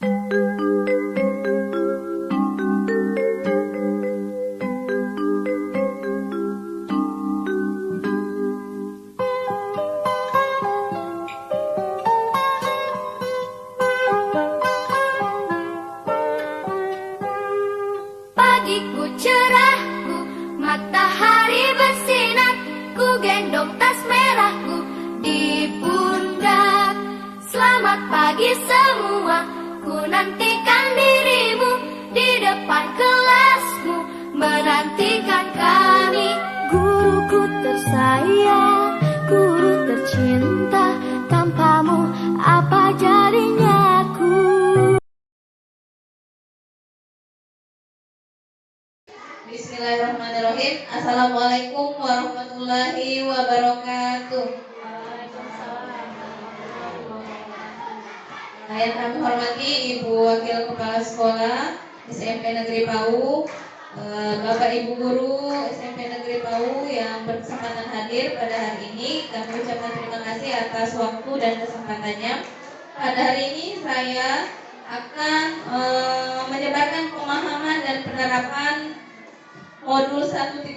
Pagiku cerahku, matahari bersinar, ku gendong tas merahku di pundak. Selamat pagi semua, ku nantikan dirimu di depan kelasmu, menantikan kami. Guruku tersayang, guru tercinta, tanpamu apa jadinya aku? Bismillahirrahmanirrahim. Assalamualaikum warahmatullahi wabarakatuh. Yang kami hormati Ibu Wakil Kepala Sekolah SMP Negeri Pau, Bapak Ibu Guru SMP Negeri Pau yang berkesempatan hadir pada hari ini, kami ucapkan terima kasih atas waktu dan kesempatannya. Pada hari ini saya akan menyebarkan pemahaman dan penerapan modul 1.4,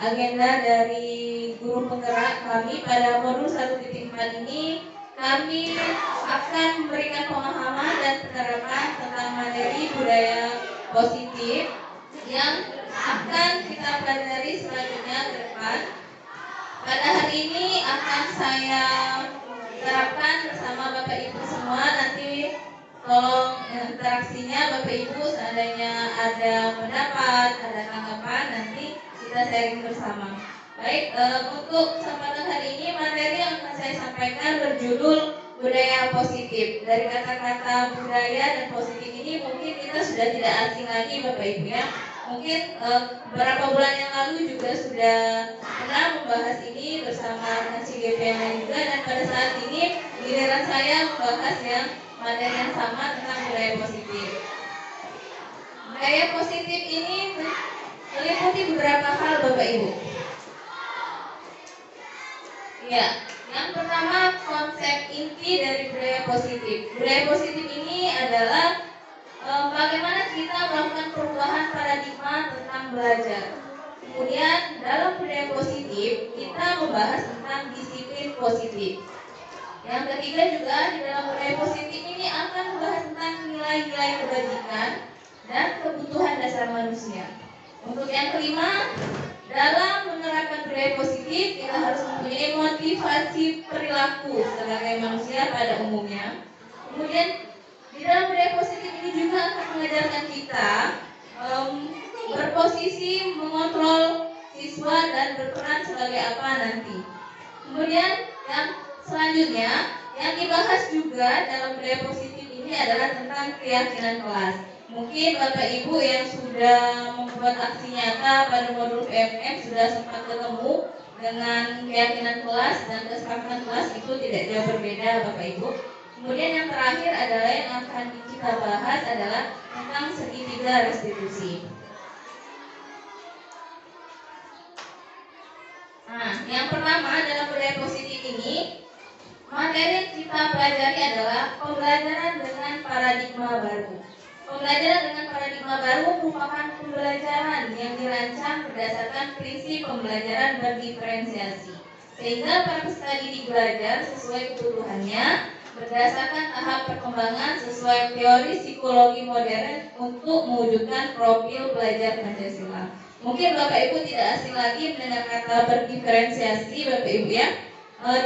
agenda dari guru penggerak kami. Pada modul 1.4 ini kami akan memberikan pemahaman dan penerapan tentang materi budaya positif yang akan kita pelajari selanjutnya ke depan. Pada hari ini akan saya terapkan bersama Bapak Ibu semua. Nanti tolong interaksinya Bapak Ibu, seandainya ada pendapat, ada tanggapan, nanti kita sharing bersama. Baik, untuk kesempatan hari ini materi yang akan saya sampaikan berjudul budaya positif. Dari kata-kata budaya dan positif ini mungkin kita sudah tidak asing lagi Bapak Ibu ya. Mungkin beberapa bulan yang lalu juga sudah pernah membahas ini bersama dengan CGP yang lain juga, dan pada saat ini giliran saya membahas yang materi yang sama tentang budaya positif. Budaya positif ini meliputi beberapa hal Bapak Ibu. Ya, yang pertama konsep inti dari budaya positif. Budaya positif ini adalah bagaimana kita melakukan perubahan paradigma tentang belajar. Kemudian dalam budaya positif kita membahas tentang disiplin positif. Yang ketiga juga di dalam budaya positif ini akan membahas tentang nilai-nilai kebajikan dan kebutuhan dasar manusia. Untuk yang kelima, dalam menerapkan budaya positif kita harus mempunyai motivasi perilaku sebagai manusia pada umumnya. Kemudian di dalam budaya positif ini juga akan mengajarkan kita berposisi mengontrol siswa dan berperan sebagai apa nanti. Kemudian yang selanjutnya yang dibahas juga dalam budaya positif ini adalah tentang keyakinan kelas. Mungkin Bapak Ibu yang sudah membuat aksi nyata pada modul PMM sudah sempat ketemu dengan keyakinan kelas dan kesepakatan kelas, itu tidak jauh berbeda Bapak Ibu. Kemudian yang terakhir adalah yang akan kita bahas adalah tentang segitiga restitusi. Nah, yang pertama dalam budaya positif ini, materi yang kita pelajari adalah pembelajaran dengan paradigma baru. Pembelajaran dengan paradigma baru merupakan pembelajaran yang dirancang berdasarkan prinsip pembelajaran berdiferensiasi, sehingga para peserta didik belajar sesuai kebutuhannya berdasarkan tahap perkembangan sesuai teori psikologi modern untuk mewujudkan profil belajar Pancasila. Mungkin Bapak Ibu tidak asing lagi mendengar kata berdiferensiasi Bapak Ibu ya.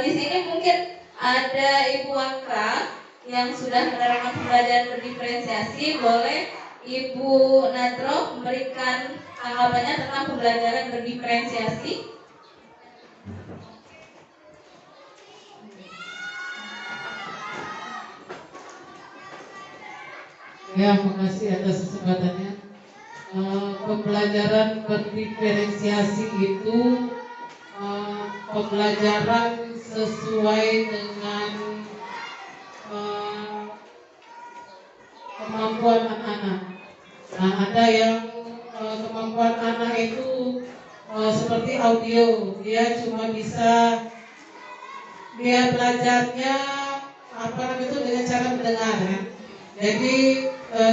Di sini mungkin ada Ibu Waka yang sudah menerapkan pembelajaran berdiferensiasi. Boleh Ibu Nadro memberikan tanggapannya tentang pembelajaran berdiferensiasi? Ya, makasih atas kesempatannya. Pembelajaran berdiferensiasi itu pembelajaran sesuai dengan kemampuan anak-anak. Nah, ada yang kemampuan anak itu seperti audio, dia cuma bisa dia belajarnya apa namanya itu dengan cara mendengar ya. Jadi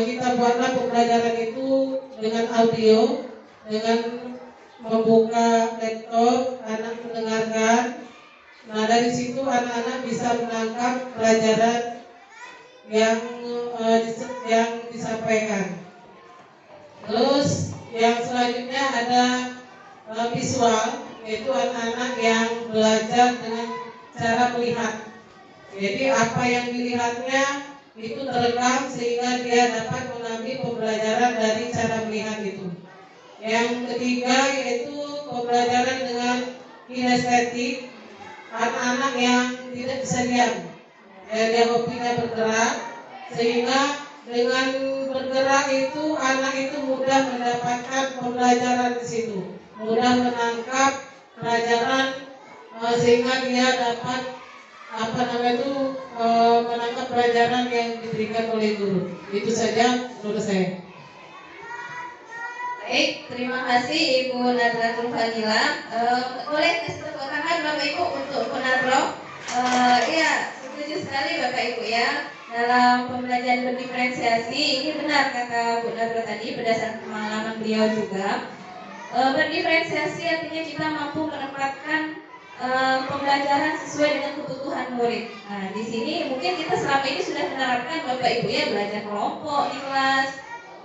kita buatlah pembelajaran itu dengan audio, dengan membuka laptop, anak mendengarkan. Nah dari situ anak-anak bisa menangkap pelajaran yang disampaikan. Terus yang selanjutnya ada visual, yaitu anak-anak yang belajar dengan cara melihat. Jadi apa yang dilihatnya itu terekam sehingga dia dapat mengambil pembelajaran dari cara melihat itu. Yang ketiga yaitu pembelajaran dengan kinestetik, anak-anak yang tidak bisa diam, dia hobinya bergerak, sehingga dengan bergerak itu anak itu mudah mendapatkan pembelajaran di situ, mudah menangkap pelajaran sehingga dia dapat menangkap pelajaran yang diberikan oleh guru. Itu saja menurut saya. Baik, terima kasih Ibu Nadratul Fadila. Boleh kasih tepuk tangan Bapak Ibu untuk Bu Nadro. Iya, setuju sekali Bapak Ibu ya. Dalam pembelajaran berdiferensiasi, ini benar kata Bu Nadro tadi berdasarkan pengalaman beliau juga. Berdiferensiasi artinya kita mampu menempatkan pembelajaran sesuai dengan kebutuhan murid. Nah, di sini mungkin kita selama ini sudah menerapkan Bapak Ibu ya, belajar kelompok di kelas,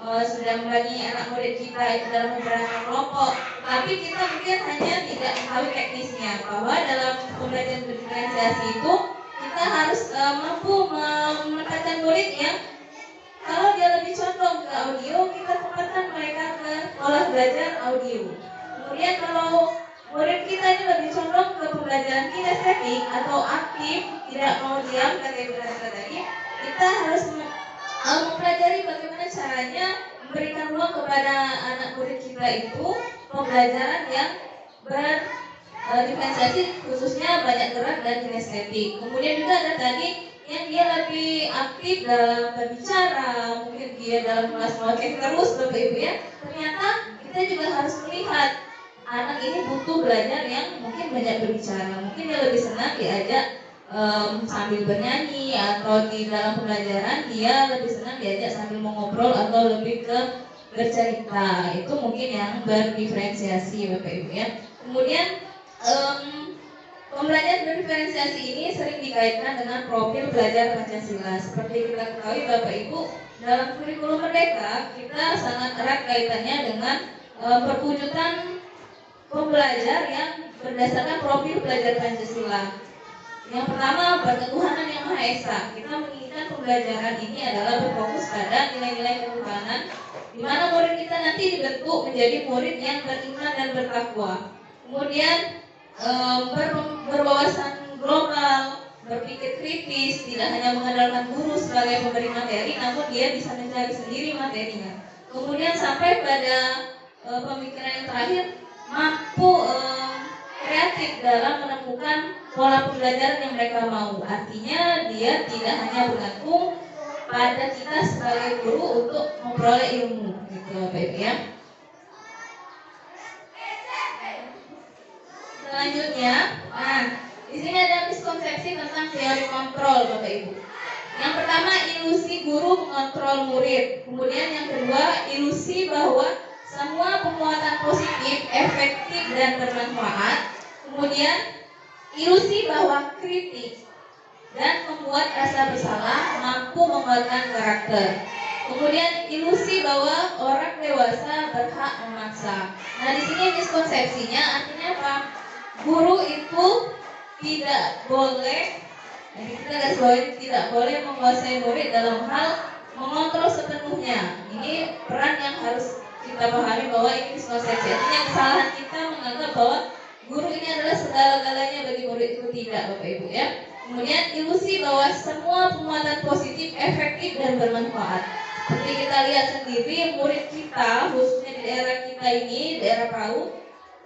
sudah membagi anak murid kita itu dalam beberapa kelompok. Tapi kita mungkin hanya tidak mengetahui teknisnya, bahwa dalam pembelajaran berdiferensiasi itu kita harus mampu menempatkan murid yang kalau dia lebih condong ke audio, kita tempatkan mereka ke olah belajar audio. Kemudian kalau murid kita ini lebih condong ke pembelajaran kinestetik atau aktif, tidak mau diam kata Ibu Nadra tadi, kita harus mempelajari bagaimana caranya memberikan ruang kepada anak murid kita itu pembelajaran yang berdiferensiasi, khususnya banyak gerak dan kinestetik. Kemudian juga ada tadi yang dia lebih aktif dalam berbicara, mungkin dia dalam kelas ngoceh terus Bapak Ibu ya. Ternyata kita juga harus melihat anak ini butuh belajar yang mungkin banyak berbicara, mungkin dia lebih senang diajak sambil bernyanyi, atau di dalam pembelajaran dia lebih senang diajak sambil mengobrol atau lebih ke bercerita. Itu mungkin yang berdiferensiasi Bapak Ibu ya. Kemudian pembelajaran berdiferensiasi ini sering dikaitkan dengan profil belajar Pancasila. Seperti kita ketahui Bapak Ibu, dalam kurikulum Merdeka kita sangat erat kaitannya dengan perwujudan pembelajar yang berdasarkan profil belajar Pancasila. Yang pertama, berketuhanan yang Maha Esa. Kita menginginkan pembelajaran ini adalah berfokus pada nilai-nilai ketuhanan, di mana murid kita nanti dibentuk menjadi murid yang beriman dan bertakwa. Kemudian berwawasan global, berpikir kritis, tidak hanya mengandalkan guru sebagai pemberi materi, namun dia bisa mencari sendiri materinya. Kemudian sampai pada pemikiran yang terakhir, mampu kreatif dalam menemukan pola pembelajaran yang mereka mau. Artinya dia tidak hanya bergantung pada kita sebagai guru untuk memperoleh ilmu, gitu Bapak Ibu ya. Selanjutnya, di sini ada miskonsepsi tentang teori kontrol Bapak Ibu. Yang pertama, ilusi guru mengontrol murid. Kemudian yang kedua, ilusi bahwa semua penguatan positif, efektif dan bermanfaat. Kemudian ilusi bahwa kritik dan membuat rasa bersalah mampu menguatkan karakter. Kemudian ilusi bahwa orang dewasa berhak memaksa. Nah, di sini miskonsepsinya artinya apa? Guru itu tidak boleh, kita garis bawahi, tidak boleh menguasai murid dalam hal mengontrol sepenuhnya. Ini peran yang harus kita pahami, bahwa ini miskonsepsi. Artinya kesalahan kita menganggap bahwa guru ini adalah segala-galanya bagi murid, itu tidak Bapak Ibu ya. Kemudian ilusi bahwa semua penguatan positif, efektif dan bermanfaat. Seperti kita lihat sendiri, murid kita khususnya di daerah kita ini, daerah PAUD,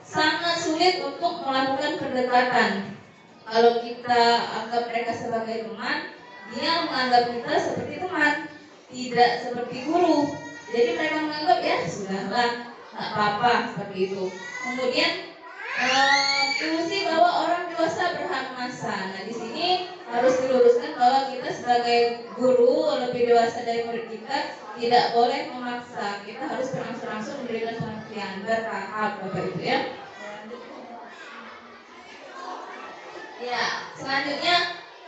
sangat sulit untuk melakukan pendekatan. Kalau kita anggap mereka sebagai teman, dia menganggap kita seperti teman, tidak seperti guru. Jadi mereka menganggap ya sudahlah, nggak apa-apa, seperti itu. Kemudian ilusi bahwa orang dewasa berhak memaksa. Nah, di sini harus diluruskan bahwa kita sebagai guru lebih dewasa dari murid kita tidak boleh memaksa. Kita harus berangsur-angsur memberikan pengertian bertahap, Bapak Ibu ya. Ya, selanjutnya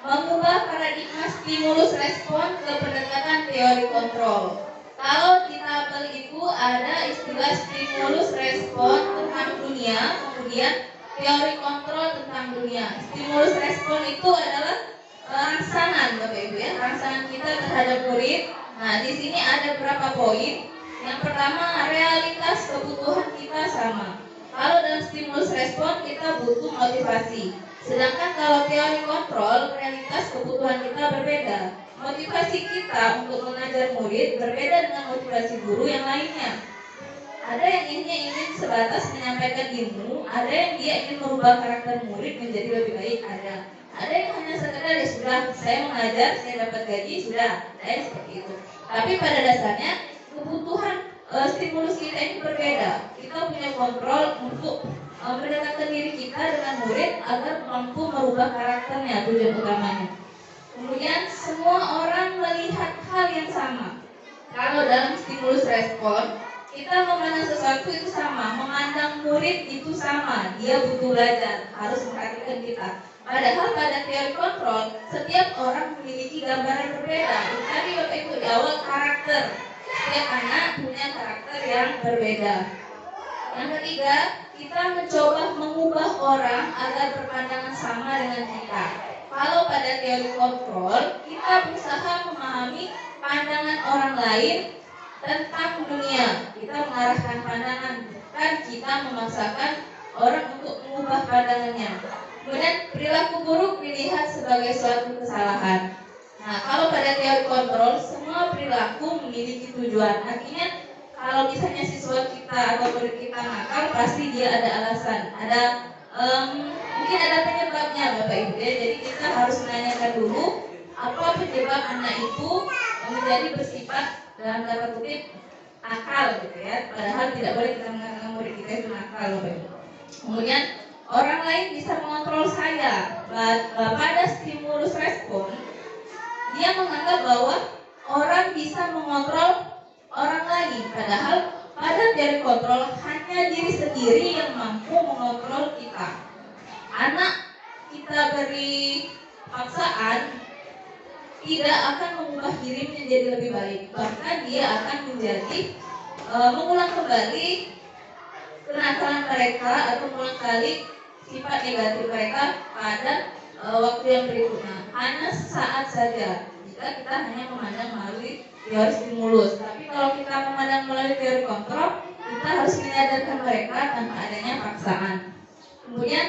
mengubah paradigma stimulus respon ke pendekatan teori kontrol. Kalau di tabel itu ada istilah stimulus respon tentang dunia, kemudian teori kontrol tentang dunia. Stimulus respon itu adalah rangsangan, Bapak Ibu ya, rangsangan kita terhadap murid. Nah, di sini ada berapa poin. Yang pertama, realitas kebutuhan kita sama. Kalau dalam stimulus respon kita butuh motivasi. Sedangkan kalau teori kontrol, realitas kebutuhan kita berbeda. Motivasi kita untuk mengajar murid berbeda dengan motivasi guru yang lainnya. Ada yang ingin sebatas menyampaikan ilmu, ada yang dia ingin merubah karakter murid menjadi lebih baik, ada yang hanya sekedar ya sudah, saya mengajar, saya dapat gaji, sudah, ada yang seperti itu. Tapi pada dasarnya kebutuhan stimulus kita ini berbeda. Kita punya kontrol untuk mendekatkan diri kita dengan murid agar mampu merubah karakternya, tujuan utamanya. Kemudian semua orang melihat hal yang sama. Kalau dalam stimulus respon, kita memandang sesuatu itu sama, memandang murid itu sama, dia butuh belajar, harus memperhatikan kita. Padahal pada teori kontrol, setiap orang memiliki gambaran berbeda. Tadi Bapak Ibu di awal karakter, setiap anak punya karakter yang berbeda. Yang ketiga, kita mencoba mengubah orang agar berpandangan sama dengan kita. Kalau pada teori kontrol, kita berusaha memahami pandangan orang lain tentang dunia. Kita mengarahkan pandangan, bukan kita memaksakan orang untuk mengubah pandangannya. Kemudian perilaku buruk dilihat sebagai suatu kesalahan. Nah, kalau pada teori kontrol, semua perilaku memiliki tujuan. Artinya, kalau misalnya siswa kita atau murid kita nakal, pasti dia ada alasan, mungkin ada penyebabnya, Bapak Ibu ya. Jadi kita harus menanyakan dulu apa penyebab anak itu menjadi bersifat dalam tanda kutip nakal gitu ya. Padahal tidak boleh kita mengatakan murid kita itu nakal, Bapak Ibu. Kemudian orang lain bisa mengontrol saya. Pada stimulus respon, dia menganggap bahwa orang bisa mengontrol orang lain. Padahal pada teori kontrol hanya diri sendiri yang mampu mengontrol kita. Anak kita beri paksaan tidak akan mengubah dirinya menjadi lebih baik. Bahkan dia akan menjadi mengulang kembali kenakalan mereka atau mengulang kali sifat negatif mereka pada waktu yang berikutnya. Hanya saat saja jika kita hanya memandang melalui teori stimulus. Tapi kalau kita memandang melalui teori kontrol, kita harus menyadarkan mereka tanpa adanya paksaan. Kemudian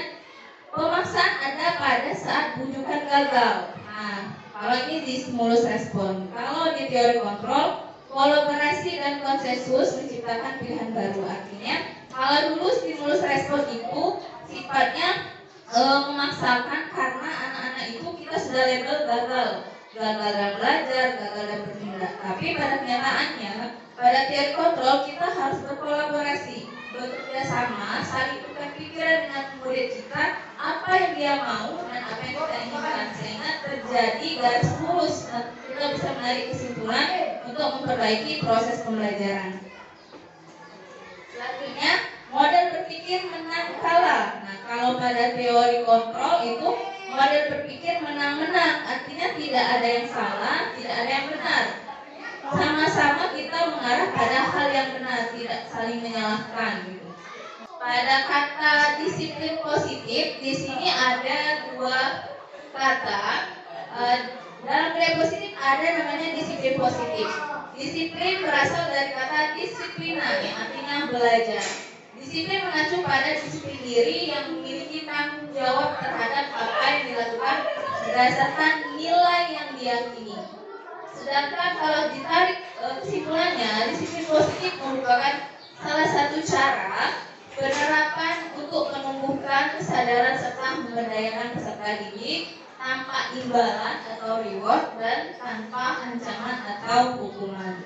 pemaksaan ada pada saat bujukan gagal. Nah, kalau ini di stimulus respon. Kalau di teori kontrol, kolaborasi dan konsensus menciptakan pilihan baru. Artinya, kalau dulu stimulus respon itu sifatnya memaksakan karena anak-anak itu kita sudah label gagal dalam belajar, gagal dalam bertindak. Tapi pada kenyataannya, pada teori kontrol kita harus berkolaborasi, bekerja sama, saling tukar pikiran dengan murid kita, apa yang dia mau dan apa yang kita inginkan, sehingga terjadi garis lurus dan kita bisa menarik kesimpulan untuk memperbaiki proses pembelajaran. Selanjutnya, model berpikir menang kalah. Nah, kalau pada teori kontrol itu model berpikir menang-menang, artinya tidak ada yang salah, tidak ada yang benar. Sama-sama kita mengarah pada hal yang benar, tidak saling menyalahkan gitu. Pada kata disiplin positif, di sini ada dua kata. Dalam budaya positif ada namanya disiplin positif. Disiplin berasal dari kata disiplina yang artinya belajar. Disiplin mengacu pada disiplin diri yang memiliki tanggung jawab terhadap apa yang dilakukan berdasarkan nilai yang diyakini. Sedangkan kalau ditarik kesimpulannya, disiplin positif merupakan salah satu cara penerapan untuk menumbuhkan kesadaran serta memberdayakan peserta didik tanpa imbalan atau reward dan tanpa ancaman atau hukuman.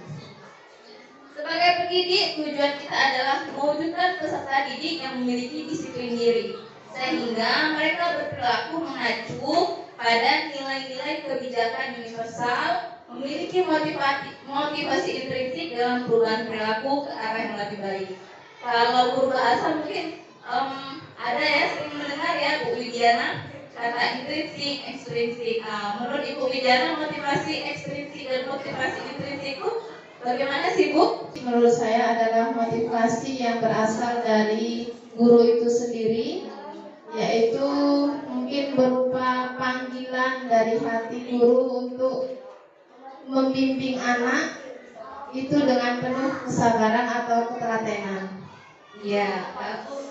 Sebagai pendidik, tujuan kita adalah mewujudkan peserta didik yang memiliki disiplin diri, sehingga mereka berperilaku mengacu pada nilai-nilai kebijakan universal, memiliki motivasi intrinsik dalam perubahan perilaku ke arah yang lebih baik. Kalau guru bahasa mungkin ada ya, sering mendengar ya Bu Widiana, kata intrinsik, ekstrinsik. Menurut Ibu Widiana, motivasi ekstrinsik dan motivasi intrinsik itu bagaimana sih Bu? Menurut saya adalah motivasi yang berasal dari guru itu sendiri, yaitu mungkin berupa panggilan dari hati guru untuk membimbing anak itu dengan penuh kesabaran atau ketelatenan. Iya,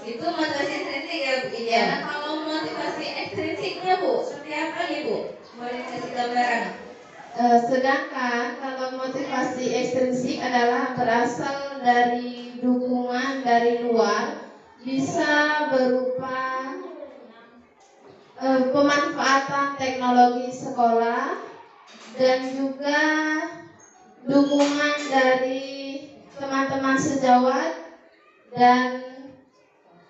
itu motivasi intrinsik ya Bu Widiana. Kalau motivasi ekstrinsiknya Bu, seperti apa nih Bu? Boleh kasih gambaran? Sedangkan kalau motivasi ekstrinsik adalah berasal dari dukungan dari luar, bisa berupa pemanfaatan teknologi sekolah dan juga dukungan dari teman-teman sejawat dan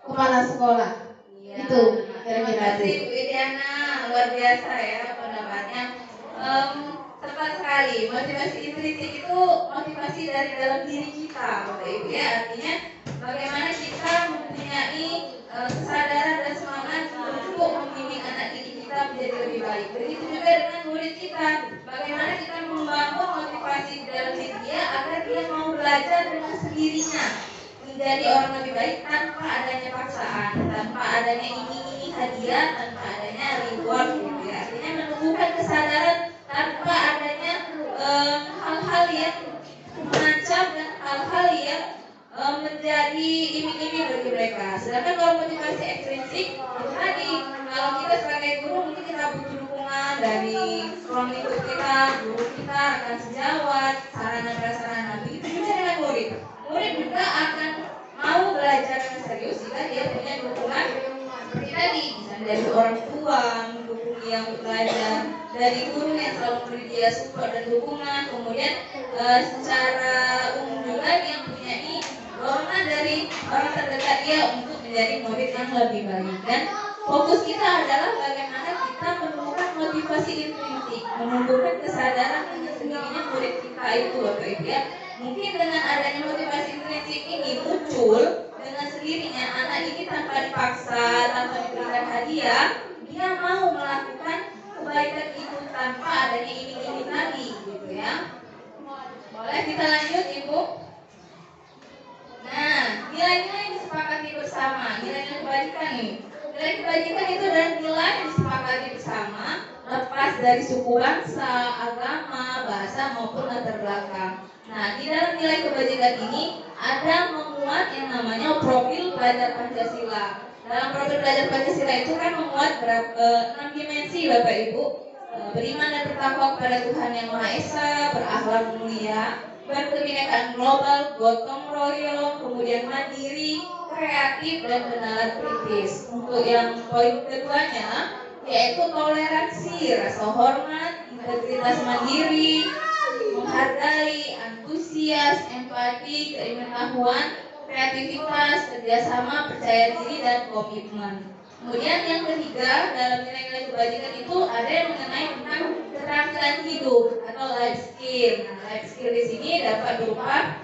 kepala sekolah. Iya. Itu Terima kira-kira. kasih Bu Widiana, luar biasa ya pendapatnya. Tepat sekali, motivasi intrinsik itu motivasi dari dalam diri kita, Bapak Ibu ya. Artinya bagaimana kita mempunyai kesadaran dan semangat untuk membimbing anak didik kita menjadi lebih baik. Begitu juga dengan murid kita, bagaimana kita membangun motivasi di dalam diri dia agar dia mau belajar dengan sendirinya menjadi orang lebih baik tanpa adanya paksaan, tanpa adanya iming-iming hadiah, tanpa adanya reward gitu ya. Artinya menumbuhkan kesadaran tanpa adanya hal-hal yang mengancam dan hal-hal yang menjadi iming-iming bagi mereka. Sedangkan kalau motivasi ekstrinsik itu tadi, kalau kita sebagai guru mungkin kita butuh dukungan dari ruang lingkup kita, guru kita, rekan sejawat, sarana prasarana. Begitu juga dengan murid. Murid juga akan mau belajar dengan serius jika dia punya dukungan seperti tadi, bisa dari orang tua mendukung dia untuk belajar, dari guru yang selalu memberi dia support dan dukungan, kemudian secara umum juga dia mempunyai dorongan dari orang terdekat dia untuk menjadi murid yang lebih baik. Dan fokus kita adalah bagaimana kita menemukan motivasi intrinsik, menumbuhkan kesadaran dengan sendirinya murid kita itu, Bapak Ibu ya. Mungkin dengan adanya motivasi intrinsik ini muncul dengan sendirinya, anak ini tanpa dipaksa, tanpa diberikan hadiah, dia mau melakukan kebaikan itu tanpa adanya iming-iming tadi, gitu ya. Boleh kita lanjut, Ibu? Nah, nilai-nilai yang disepakati bersama, nilai-nilai kebajikan nih. Nilai kebajikan itu adalah nilai yang disepakati bersama, lepas dari suku bangsa, agama, bahasa maupun latar belakang. Nah, di dalam nilai kebajikan ini ada memuat yang namanya profil pelajar Pancasila. Dalam profil pelajar Pancasila itu kan memuat 6 dimensi, Bapak Ibu. Beriman dan bertakwa kepada Tuhan Yang Maha Esa, berakhlak mulia, berkebinekaan global, gotong royong, kemudian mandiri, kreatif, dan kenalan kritis. Untuk yang poin keduanya yaitu toleransi, rasa hormat, integritas mandiri, menghargai, antusias, empati, keingintahuan, kreativitas, kerjasama, percaya diri, dan komitmen. Kemudian yang ketiga dalam nilai-nilai kebajikan itu ada yang mengenai tentang keterampilan hidup atau life skill. Nah, life skill di sini dapat berupa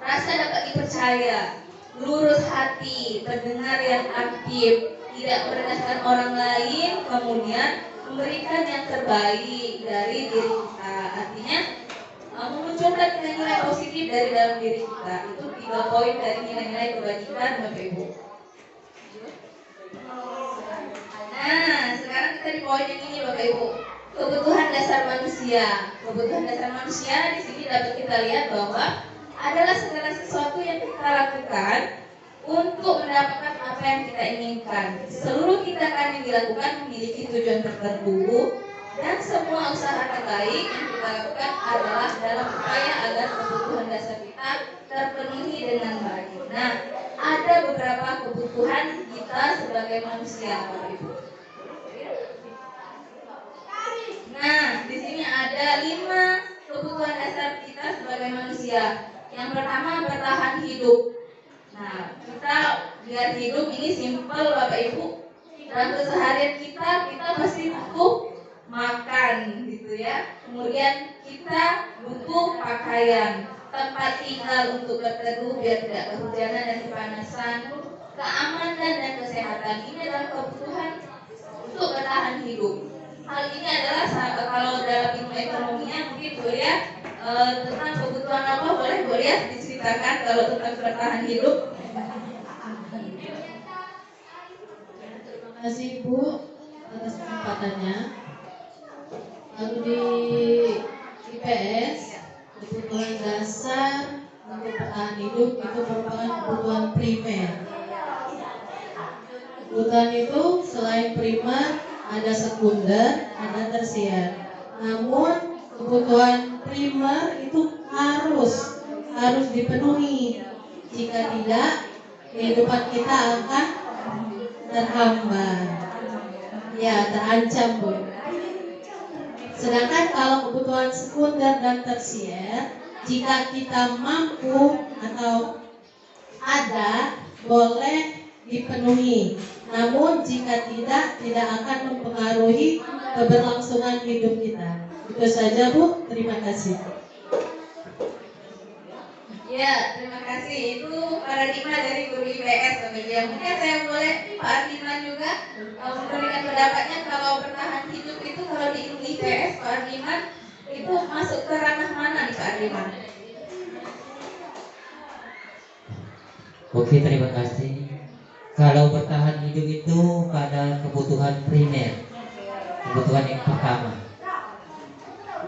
rasa dapat dipercaya, lurus hati, pendengar yang aktif, tidak merendahkan orang lain, kemudian memberikan yang terbaik dari diri kita. Artinya memunculkan nilai-nilai positif dari dalam diri kita. Itu 3 poin dari nilai-nilai kebajikan, Bapak Ibu. Nah, sekarang kita di poin yang ini, Bapak Ibu. Kebutuhan dasar manusia. Kebutuhan dasar manusia di sini dapat kita lihat bahwa adalah segala sesuatu yang kita lakukan untuk mendapatkan apa yang kita inginkan. Seluruh tindakan yang dilakukan memiliki tujuan tertentu, dan semua usaha terbaik yang kita lakukan adalah dalam upaya agar kebutuhan dasar kita terpenuhi dengan baik. Nah, ada beberapa kebutuhan kita sebagai manusia, Bapak Ibu. Nah, di sini ada 5 kebutuhan dasar kita sebagai manusia. Yang pertama, bertahan hidup. Nah, kita biar hidup ini simpel, Bapak Ibu. Dalam keseharian kita pasti butuh makan gitu ya. Kemudian kita butuh pakaian, tempat tinggal untuk berteduh biar tidak kehujanan dan kepanasan, keamanan dan kesehatan. Ini adalah kebutuhan untuk bertahan hidup. Hal ini adalah kalau dalam ilmu ekonominya mungkin Bu ya, tentang kebutuhan apa boleh Bu ya diceritakan kalau tentang bertahan hidup. Terima kasih Bu atas kesempatannya. Lalu di IPS, kebutuhan dasar untuk bertahan hidup itu merupakan kebutuhan primer. Kebutuhan itu selain primer ada sekunder, ada tersier. Namun kebutuhan primer itu harus dipenuhi. Jika tidak, kehidupan kita akan terhambat. Ya, terancam Bu. Sedangkan kalau kebutuhan sekunder dan tersier, jika kita mampu atau ada, boleh dipenuhi. Namun jika tidak akan mempengaruhi keberlangsungan hidup kita. Itu saja Bu, terima kasih. Ya, terima kasih. Itu paradigma dari guru IPS. Mungkin saya boleh Pak Ardiman juga memberikan pendapatnya kalau bertahan hidup itu kalau di ilmu IPS Pak Ardiman itu masuk ke ranah mana nih Pak Ardiman? Oke, terima kasih. Kalau bertahan hidup itu pada kebutuhan primer, kebutuhan yang pertama.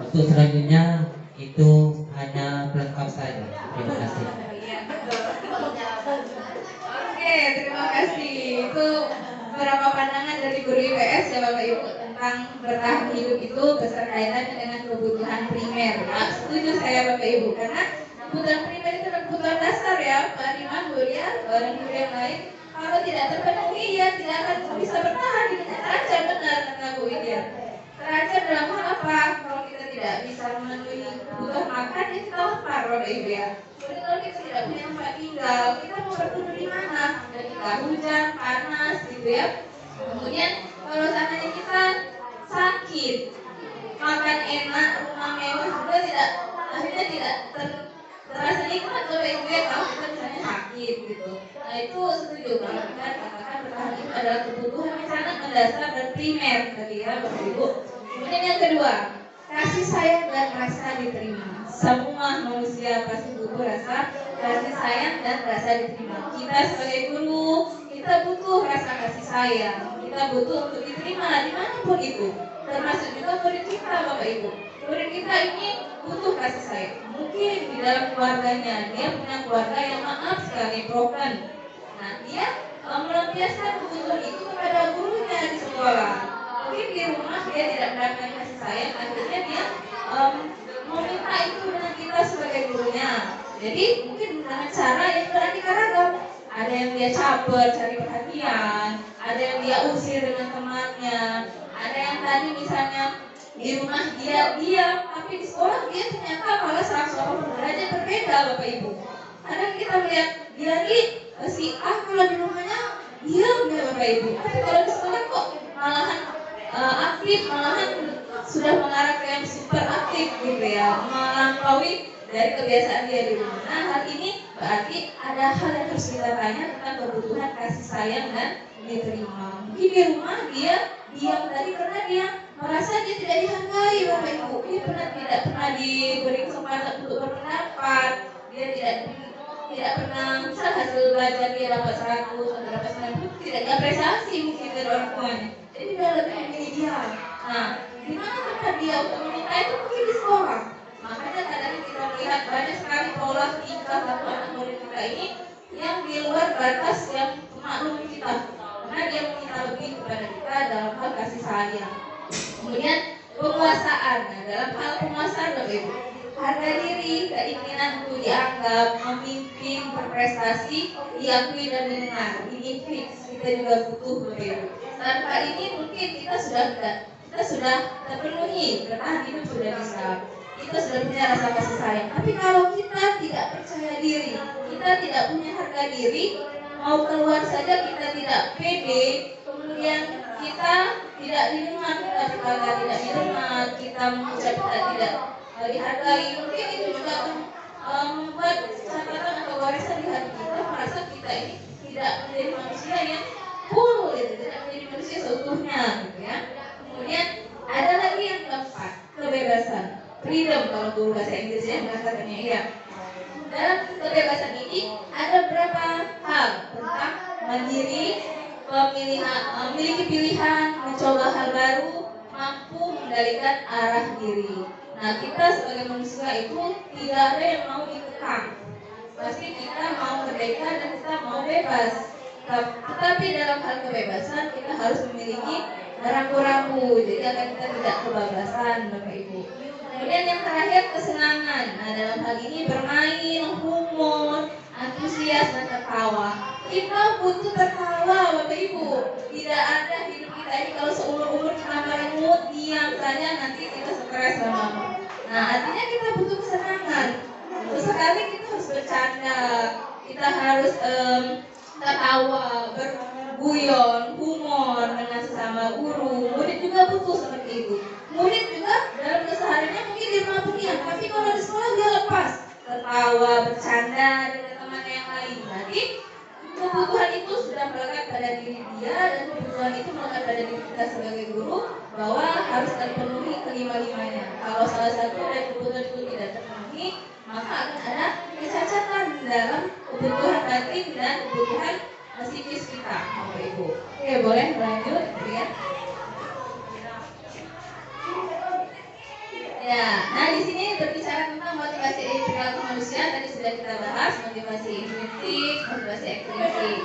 Untuk selanjutnya itu hanya pelengkap saja. Terima kasih. Oke, terima kasih. Itu beberapa pandangan dari guru IPS ya Bapak Ibu tentang bertahan hidup itu berkaitan dengan kebutuhan primer. Nah, setuju saya Bapak Ibu karena kebutuhan primer itu adalah kebutuhan dasar ya Pak Diman, Bu ya, dan guru yang lain. Kalau tidak terpenuhi ya tidak akan bisa bertahan hidupnya terancam, benar kata Bu Widya. Terancam dalam hal apa? Kalau kita tidak bisa memenuhi kebutuhan makan ya kita lapar Bapak Ibu ya. Kemudian kalau kita tidak punya tempat tinggal, kita mau berteduh di mana? Ketika hujan, panas gitu ya. Kemudian kalau seandainya kita sakit, makan enak, rumah mewah juga akhirnya tidak terasa nikmat Bapak Ibu ya kalau kita misalnya sakit gitu. Nah itu setuju kalau kita katakan bertahan hidup adalah kebutuhan yang sangat mendasar dan primer tadi ya Bapak Ibu. Kemudian yang kedua, kasih sayang dan rasa diterima. Semua manusia pasti butuh rasa kasih sayang dan rasa diterima. Kita sebagai guru, kita butuh rasa kasih sayang. Kita butuh untuk diterima dimanapun itu. Termasuk juga murid kita Bapak Ibu. Murid kita ini butuh kasih sayang. Mungkin di dalam keluarganya dia punya keluarga yang maaf sekali broken. Nah dia melampiaskan kebutuhan itu kepada gurunya di sekolah. Mungkin di rumah dia tidak mendapatkan kasih sayang, akhirnya dia meminta itu dengan kita sebagai gurunya. Jadi mungkin dengan cara yang beraneka ragam. Ada yang dia caper cari perhatian, ada yang dia usir dengan temannya, ada yang tadi misalnya di rumah dia diam, tapi di sekolah dia ternyata malah 180 derajat berbeda Bapak Ibu. Kadang kita melihat dia lagi si A kalau di rumahnya diam ya Bapak Ibu, tapi kalau di sekolah kok malahan aktif, malahan sudah mengarah ke yang super aktif gitu ya, melampaui dari kebiasaan dia di rumah. Nah hal ini berarti ada hal yang harus kita tanya tentang kebutuhan kasih sayang dan diterima. Mungkin di rumah dia diam tadi karena dia merasa dia tidak dihargai Bapak Ibu. Dia tidak pernah diberi kesempatan untuk berpendapat. Dia tidak pernah misal hasil belajar dia dapat 100 atau dapat 90 tidak diapresiasi mungkin dari orang tuanya. Jadi dia lebih memilih dia. Nah, di mana tempat dia untuk meminta itu mungkin di sekolah. Makanya kadang kita melihat banyak sekali pola tingkah laku anak murid kita ini yang di luar batas yang maklum kita. Karena dia meminta lebih kepada kita dalam hal kasih sayang. Kemudian penguasaan. Nah, dalam hal penguasaan Bapak Ibu, harga diri, keinginan untuk dianggap, memimpin, berprestasi, diakui dan didengar. Ini fix kita juga butuh Bapak Ibu. Tanpa ini mungkin kita sudah terpenuhi, bertahan hidup sudah bisa. Kita sudah punya rasa kasih sayang. Tapi kalau kita tidak percaya diri, kita tidak punya harga diri, mau keluar saja kita tidak pede, kemudian kita tidak didengar, kita berkata tidak didengar, kita mengucap tidak dihargai, mungkin itu juga membuat catatan atau goresan di hati kita, merasa kita ini tidak menjadi manusia yang full, gitu, tidak menjadi manusia seutuhnya, gitu ya. Kemudian ada lagi yang keempat, kebebasan, freedom kalau guru bahasa Inggrisnya mengatakannya ya. Dalam kebebasan ini ada beberapa hal tentang mandiri, memiliki pilihan, mencoba hal baru, mampu mengendalikan arah diri. Nah, kita sebagai manusia itu tidak ada yang mau dikekang. Pasti kita mau merdeka dan kita mau bebas. Tetapi dalam hal kebebasan kita harus memiliki rambu-rambu. Jadi agar kita tidak kebablasan, Bapak Ibu. Kemudian yang terakhir kesenangan. Nah, dalam hal ini bermain, humor, antusias dan tertawa. Kita butuh tertawa, Bapak Ibu. Tidak ada hidup kita ini kalau seumur-umur kita merengut, diam saja, nanti kita stres lama. Nah, artinya kita butuh kesenangan. Sesekali kita harus bercanda, kita harus tertawa, berguyon, humor dengan sesama guru. Murid juga butuh seperti itu. Murid juga dalam kesehariannya mungkin di rumah pendiam, tapi kalau di sekolah dia lepas, tertawa, bercanda dengan teman yang lain. Nanti kebutuhan itu sudah melekat pada diri dia, dan kebutuhan itu melekat pada diri kita sebagai guru, bahwa harus terpenuhi kelima-limanya. Kalau salah satu dari kebutuhan itu tidak terpenuhi, maka akan ada kecacatan dalam kebutuhan batin dan kebutuhan psikis kita, Bapak Ibu. Oke, boleh lanjut, ya. Ya, nah di sini berbicara tentang motivasi perilaku manusia. Tadi sudah kita bahas motivasi intrinsik, motivasi ekstrinsik.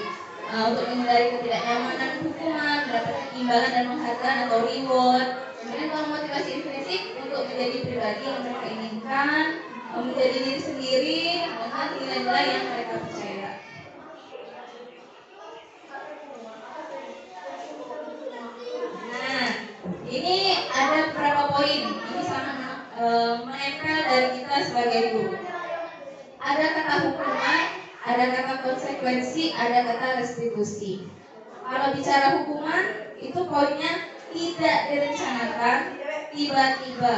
Untuk menghindari ketidaknyamanan hukuman, mendapatkan imbalan dan penghargaan atau reward. Kemudian kalau motivasi intrinsik untuk menjadi pribadi yang mereka inginkan, menjadi diri sendiri dengan nilai-nilai yang mereka percaya. Nah, ini ada beberapa poin. Ini sangat menempel dari kita sebagai guru. Ada kata hukuman, ada kata konsekuensi, ada kata restitusi. Kalau bicara hukuman, itu poinnya tidak direncanakan, tiba-tiba.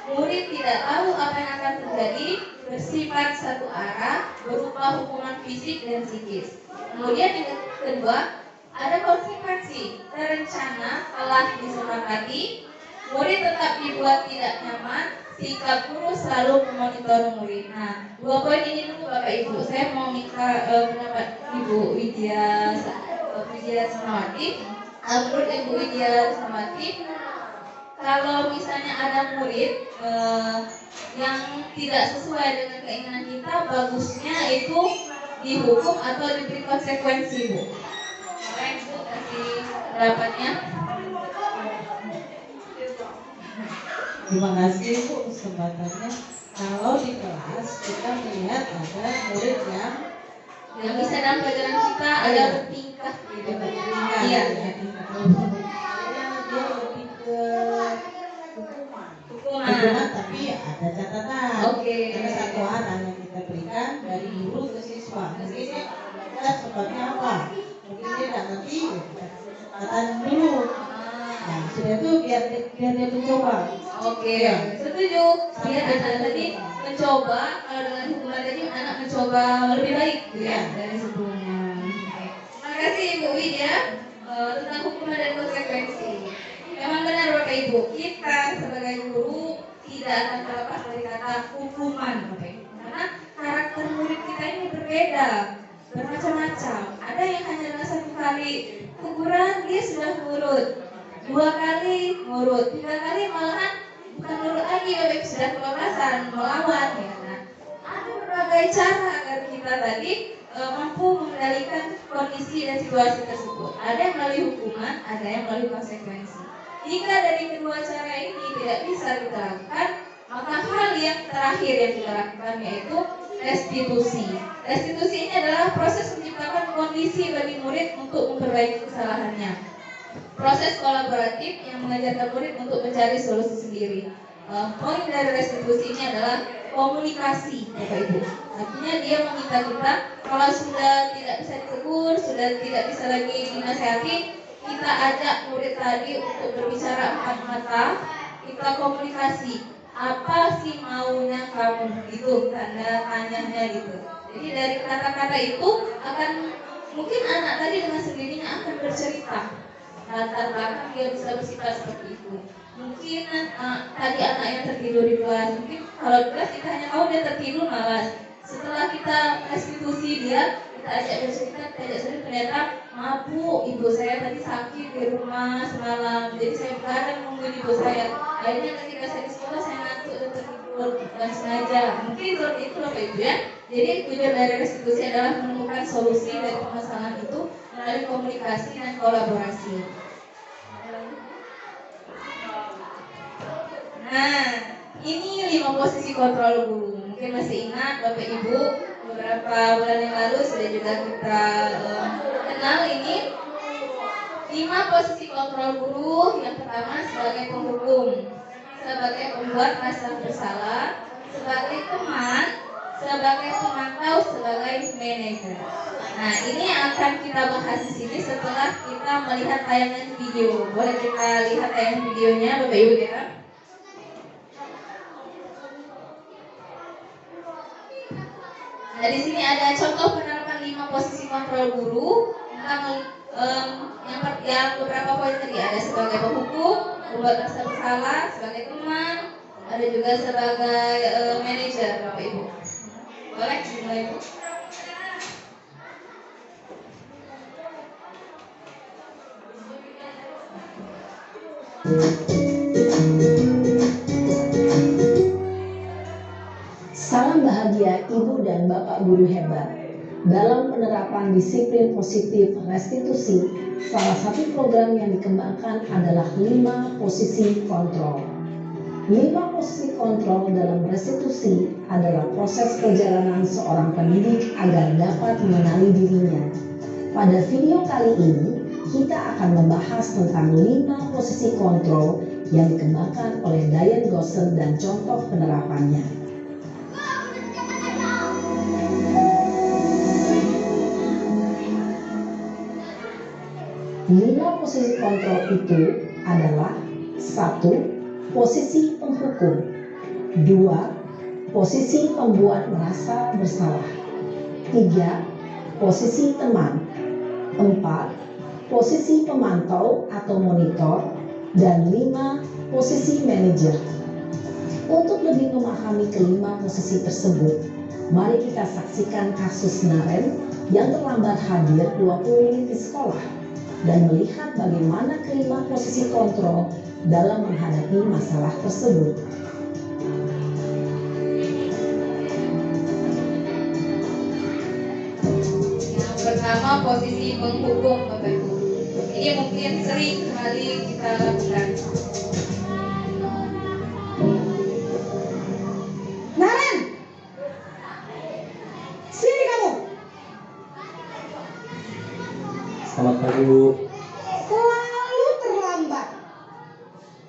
Murid tidak tahu apa yang akan terjadi, bersifat satu arah, berupa hukuman fisik dan psikis. Kemudian yang kedua, ada konsekuensi, terencana, telah disepakati. Murid tetap dibuat tidak nyaman, sikap guru selalu memonitor murid. Nah, dua poin ini dulu Bapak Ibu. Saya mau minta pendapat Ibu Widya Rusmawati. Menurut Ibu Widya Rusmawati, kalau misalnya ada murid yang tidak sesuai dengan keinginan kita, bagusnya itu dihukum atau diberi konsekuensi, Bu. Boleh Bu kasih pendapatnya? Terima kasih Bu kesempatannya. Kalau di kelas kita melihat ada murid yang bisa dalam pelajaran kita ada bertingkah gitu. Iya. Dia lebih ke hukuman, tapi ada catatan. Ada satu arah yang kita berikan dari guru ke siswa. Mungkin dia sebabnya apa? Mungkin dia tidak ngerti, kita kesempatan dulu. Nah, sudah itu biar dia mencoba. Setuju. Biar anak tadi mencoba, kalau dengan hukuman tadi anak mencoba lebih baik ya dari sebelumnya. Terima kasih Ibu Widya tentang hukuman dan konsekuensi. Memang benar Bapak Ibu, kita sebagai guru tidak akan terlepas dari kata hukuman, Bapak Ibu. Karena karakter murid kita ini berbeda, bermacam-macam. Ada yang hanya dengan satu kali teguran dia sudah nurut, 2 kali nurut, 3 kali malahan bukan nurut lagi, Bapak Ibu, sudah kebablasan, melawan ya. Nah, ada berbagai cara agar kita tadi mampu mengendalikan kondisi dan situasi tersebut. Ada yang melalui hukuman, ada yang melalui konsekuensi. Jika dari kedua cara ini tidak bisa kita lakukan, maka hal yang terakhir yang kita lakukan yaitu restitusi. Restitusi ini adalah proses menciptakan kondisi bagi murid untuk memperbaiki kesalahannya. Proses kolaboratif yang mengajarkan murid untuk mencari solusi sendiri. Poin dari restitusi ini adalah komunikasi, Bapak Ibu. Artinya dia meminta kita kalau sudah tidak bisa ditegur, sudah tidak bisa lagi dinasihati, kita ajak murid tadi untuk berbicara empat mata, kita komunikasi. Apa sih maunya kamu? Itu tanda tanyanya gitu. Jadi dari kata-kata itu akan mungkin anak tadi dengan sendirinya akan bercerita latar belakang dia bisa bersifat seperti itu. Mungkin tadi anak yang tertidur di kelas, mungkin kalau di kelas kita hanya tahu dia tertidur malas. Setelah kita restitusi dia, kita ajak bercerita, kita ajak cerita, ternyata maaf bu, ibu saya tadi sakit di rumah semalam, jadi saya begadang nungguin ibu saya. Akhirnya ketika saya di sekolah saya ngantuk dan tertidur dan sengaja. Mungkin seperti itu Bapak Ibu ya. Jadi tujuan dari restitusi adalah menemukan solusi dari permasalahan itu melalui komunikasi dan kolaborasi. Nah, ini 5 posisi kontrol guru. Mungkin masih ingat Bapak Ibu, beberapa bulan yang lalu sudah juga kita kenal ini 5 posisi kontrol guru. Yang pertama sebagai penghukum, sebagai pembuat rasa bersalah, sebagai teman, sebagai pemantau, sebagai manajer. Nah, ini akan kita bahas di sini setelah kita melihat tayangan video. Boleh kita lihat tayangan videonya Bapak Ibu ya? Nah, di sini ada contoh penerapan 5 posisi kontrol guru tentang yang beberapa poin tadi. Ada sebagai penghukum, pembuat rasa bersalah, sebagai teman, ada juga sebagai manajer Bapak Ibu. Boleh dimulai Bu? Salam bahagia Ibu dan Bapak Guru hebat. Dalam penerapan disiplin positif restitusi, salah satu program yang dikembangkan adalah 5 posisi kontrol. 5 posisi kontrol dalam restitusi adalah proses perjalanan seorang pendidik agar dapat mengenali dirinya. Pada video kali ini, kita akan membahas tentang 5 posisi kontrol yang dikembangkan oleh Diane Gosser dan contoh penerapannya. 5 posisi kontrol itu adalah 1. Posisi penghukum, 2. Posisi pembuat merasa bersalah, 3. Posisi teman, 4. Posisi pemantau atau monitor, dan 5. Posisi manajer. Untuk lebih memahami kelima posisi tersebut, mari kita saksikan kasus Naren yang terlambat hadir 20 menit di sekolah dan melihat bagaimana kelima posisi kontrol dalam menghadapi masalah tersebut. Yang pertama posisi penghukum Bapak Ibu. Ini mungkin sering kali kita lakukan. Naren, sini kamu. Selamat pagi Bu. Selalu terlambat.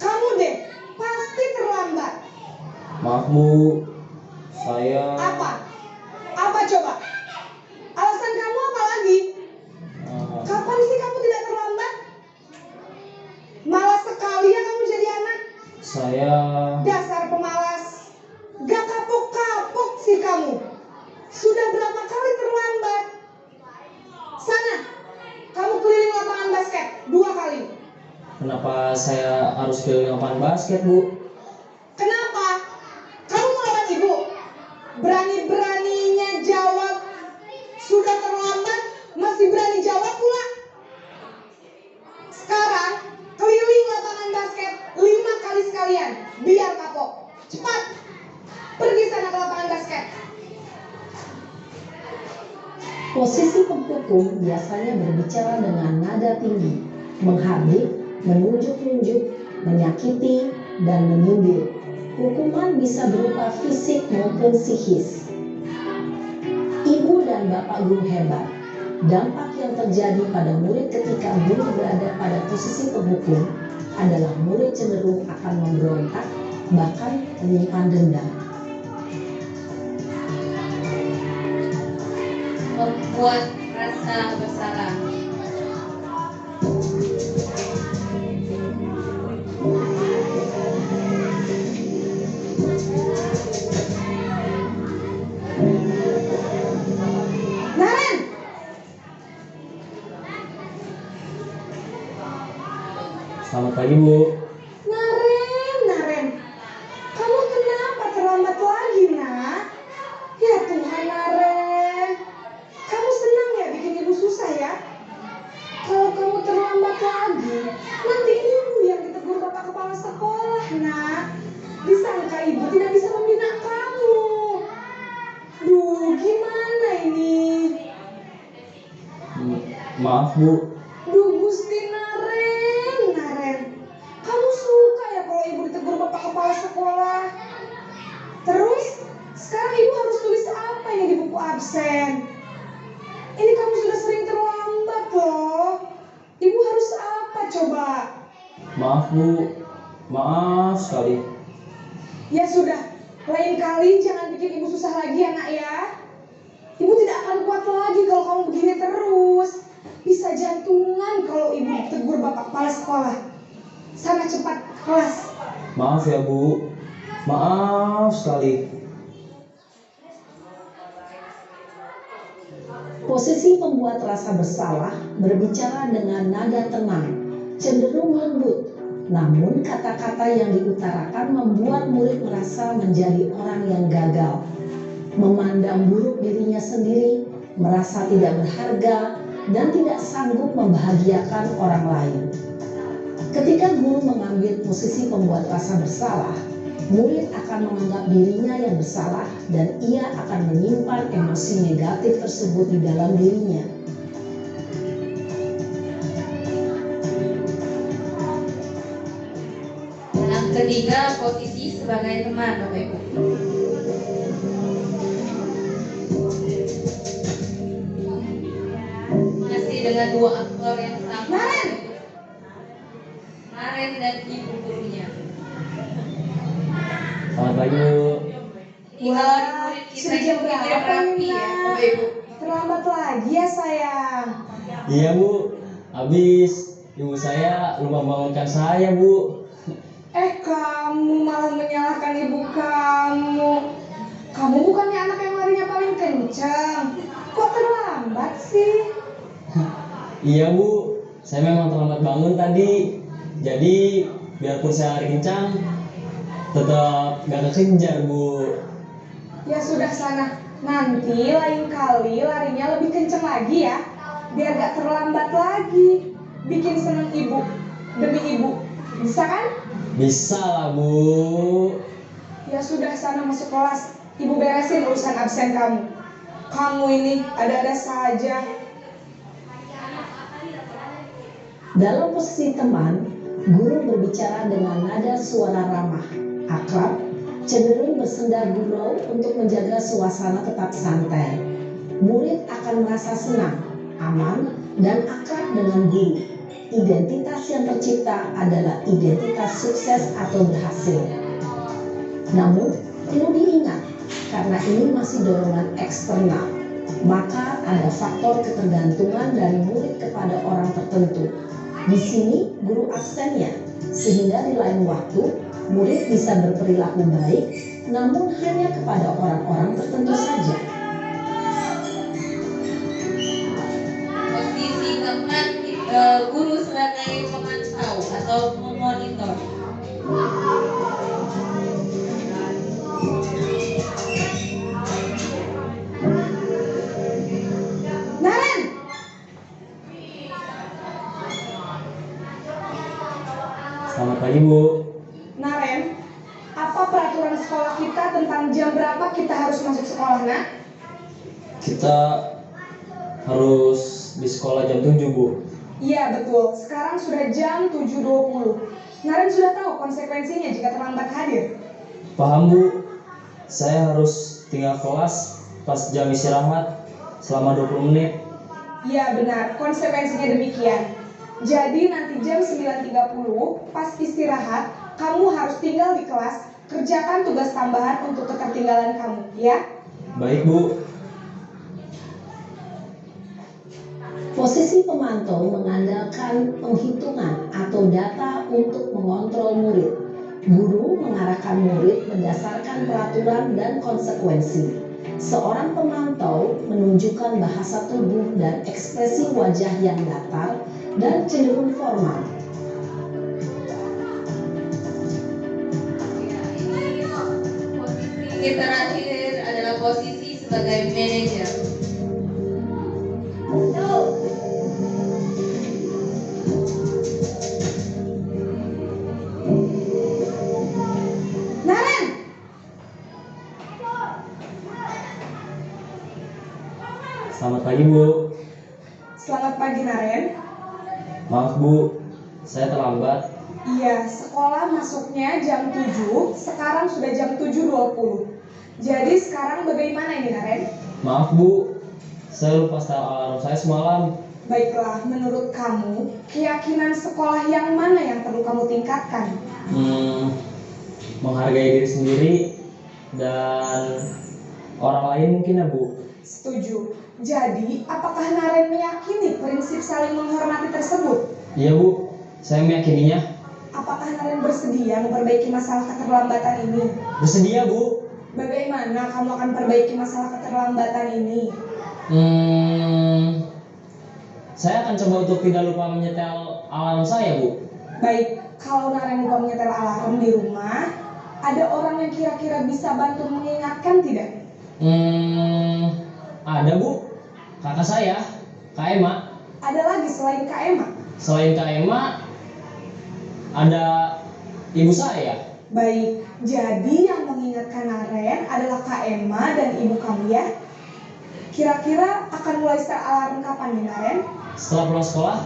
Kamu deh, pasti terlambat. Maaf Bu, saya Apa? Apa coba? Alasan kamu apa lagi? Kapan sih kamu tidak terlambat? Malas sekali ya kamu jadi anak. saya Dasar pemalas. Gak kapok-kapok sih kamu. Sudah berapa kali terlambat? Sana, kamu keliling lapangan basket 2 kali. kenapa saya harus keliling lapangan basket Bu? Kenapa? Kamu mau lawan ibu? Berani-beraninya jawab. Sudah terlambat, masih berani jawab pula. Sekarang, keliling lapangan basket 5 kali sekalian. Biar kapok. Cepat, pergi sana ke lapangan basket. Posisi penghukum biasanya berbicara dengan nada tinggi, menghardik, menunjuk-nunjuk, menyakiti, dan menyindir. Hukuman bisa berupa fisik maupun psikis. Ibu dan Bapak Guru hebat, dampak yang terjadi pada murid ketika guru berada pada posisi penghukum adalah murid cenderung akan memberontak, bahkan menyimpan dendam. Membuat rasa bersalah. Naren, Selamat pagi, Bu. Naren, kamu kenapa terlambat lagi, nak? Ya Tuhan, Naren, kamu senang ya bikin ibu susah ya? Kalau kamu terlambat lagi, nanti ibu yang ditegur bapak kepala sekolah, nak. Disangka ibu tidak bisa membina kamu. Duh, gimana ini? Maaf, Bu. Duh, Gusti Naren, kamu suka ya kalau ibu ditegur bapak kepala sekolah? Terus, sekarang ibu harus tulis apa ini di buku absen? Ini kamu sudah sering terlambat loh. Ibu harus apa coba? Maaf, Bu. Maaf sekali. Ya sudah, lain kali jangan bikin ibu susah lagi ya, nak ya. Ibu tidak akan kuat lagi kalau kamu begini terus. Bisa jantungan kalau ibu tegur bapak kepala sekolah. Sana cepat ke kelas. Maaf ya, Bu. Maaf sekali. Posisi pembuat rasa bersalah berbicara dengan nada tenang, cenderung lembut. Namun kata-kata yang diutarakan membuat murid merasa menjadi orang yang gagal, memandang buruk dirinya sendiri, merasa tidak berharga, dan tidak sanggup membahagiakan orang lain. Ketika guru mengambil posisi pembuat rasa bersalah, murid akan menganggap dirinya yang bersalah dan ia akan menyimpan emosi negatif tersebut di dalam dirinya. Yang ketiga, posisi sebagai teman, Bapak Ibu. Masih dengan dua aktor yang sama, Naren! Naren dan ibu gurunya. Selamat pagi, Bu. Ini kalau di murid kita sudah ini jam pikir berapa rapi nih, ya, nak? Bapak Ibu. Terlambat lagi ya sayang. Iya, Bu. Habis ibu saya lupa bangunkan saya, Bu. Kamu malah menyalahkan ibu kamu. Kamu bukannya anak yang larinya paling kencang. Kok terlambat sih? Iya, Bu. Saya memang terlambat bangun tadi. Jadi, biarpun saya lari kencang, tetap gak kekejar, Bu. Ya sudah sana. Nanti lain kali larinya lebih kencang lagi ya. Biar gak terlambat lagi. Bikin seneng ibu. Demi ibu. Bisa kan? Bisa lah, Bu. Ya sudah sana masuk kelas. Ibu beresin urusan absen kamu. Kamu ini ada-ada saja. Dalam posisi teman, guru berbicara dengan nada suara ramah, akrab, cenderung bersenda gurau untuk menjaga suasana tetap santai. Murid akan merasa senang, aman, dan akrab dengan guru. Identitas yang tercipta adalah identitas sukses atau berhasil. Namun, perlu diingat, karena ini masih dorongan eksternal, maka ada faktor ketergantungan dari murid kepada orang tertentu. Di sini, guru absennya, sehingga di lain waktu, murid bisa berperilaku baik, namun hanya kepada orang-orang tertentu saja. Posisi keempat, guru sebagai pemantau atau memonitor. Naren! Selamat pagi, Bu. Naren, apa peraturan sekolah kita tentang jam berapa kita harus masuk sekolah, nak? Kita harus di sekolah jam 7, Bu. Iya betul, sekarang sudah jam 7.20. Naren sudah tahu konsekuensinya jika terlambat hadir. Paham, Bu. Saya harus tinggal kelas pas jam istirahat selama 20 menit. Iya benar, konsekuensinya demikian. Jadi nanti jam 9.30 pas istirahat, kamu harus tinggal di kelas, kerjakan tugas tambahan untuk ketertinggalan kamu, ya? Baik, Bu. Posisi pemantau mengandalkan penghitungan atau data untuk mengontrol murid. Guru mengarahkan murid berdasarkan peraturan dan konsekuensi. Seorang pemantau menunjukkan bahasa tubuh dan ekspresi wajah yang datar dan cenderung formal. Posisi terakhir adalah posisi sebagai manajer. Naren, Selamat pagi Bu. selamat pagi Naren. Maaf Bu, saya terlambat. Iya, sekolah masuknya jam 7, sekarang sudah jam 7.20. Jadi sekarang bagaimana ini Naren? Maaf Bu, saya lupa setel alarm saya semalam. Baiklah, menurut kamu, keyakinan sekolah yang mana yang perlu kamu tingkatkan? Menghargai diri sendiri dan orang lain mungkin ya Bu. Setuju. Jadi, apakah Naren meyakini prinsip saling menghormati tersebut? Iya Bu, saya meyakininya. Apakah Naren bersedia memperbaiki masalah keterlambatan ini? Bersedia Bu. Bagaimana kamu akan perbaiki masalah keterlambatan ini? Saya akan coba untuk tidak lupa menyetel alarm saya Bu. Baik, kalau Naren lupa menyetel alarm di rumah, ada orang yang kira-kira bisa bantu mengingatkan tidak? Ada Bu, kakak saya, Kak Ema. Ada lagi selain Kak Emma? Selain Kak Ema, ada ibu saya. Baik, jadi yang mengingatkan Naren adalah Kak Emma dan ibu kamu ya? Kira-kira akan mulai setel alarm kapan nih Naren? Setelah pulang sekolah,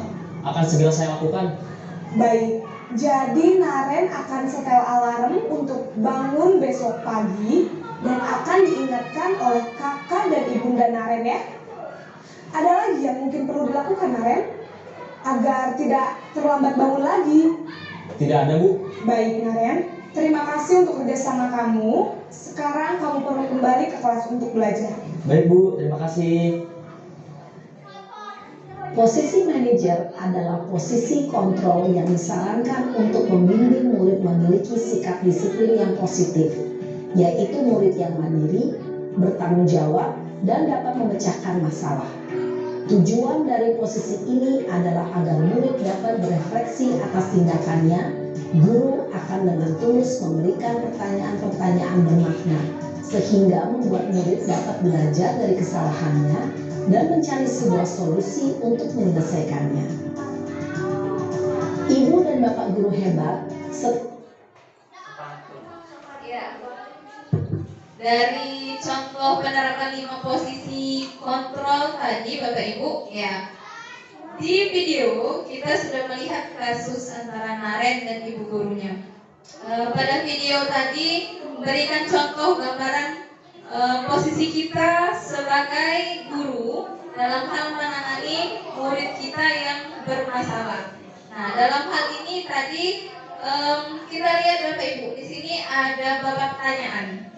akan segera saya lakukan. Baik, jadi Naren akan setel alarm untuk bangun besok pagi dan akan diingatkan oleh kakak dan ibunda Naren ya. Ada lagi yang mungkin perlu dilakukan Naren agar tidak terlambat bangun lagi? Tidak ada Bu. Baik Naren, terima kasih untuk kerjasama kamu. Sekarang kamu perlu kembali ke kelas untuk belajar. Baik Bu, terima kasih. Posisi manajer adalah posisi kontrol yang disarankan untuk membimbing murid memiliki sikap disiplin yang positif, yaitu murid yang mandiri, bertanggung jawab, dan dapat memecahkan masalah. Tujuan dari posisi ini adalah agar murid dapat berefleksi atas tindakannya. Guru akan dengan tulus memberikan pertanyaan-pertanyaan bermakna, sehingga membuat murid dapat belajar dari kesalahannya dan mencari sebuah solusi untuk menyelesaikannya. Ibu dan Bapak guru hebat, Ya. Dari contoh penerapan 5 posisi kontrol tadi Bapak Ibu, ya. Di video kita sudah melihat kasus antara Naren dan ibu gurunya. Pada video tadi memberikan contoh gambaran posisi kita sebagai guru dalam hal menangani murid kita yang bermasalah. Nah, dalam hal ini tadi kita lihat Bapak Ibu, di sini ada beberapa pertanyaan.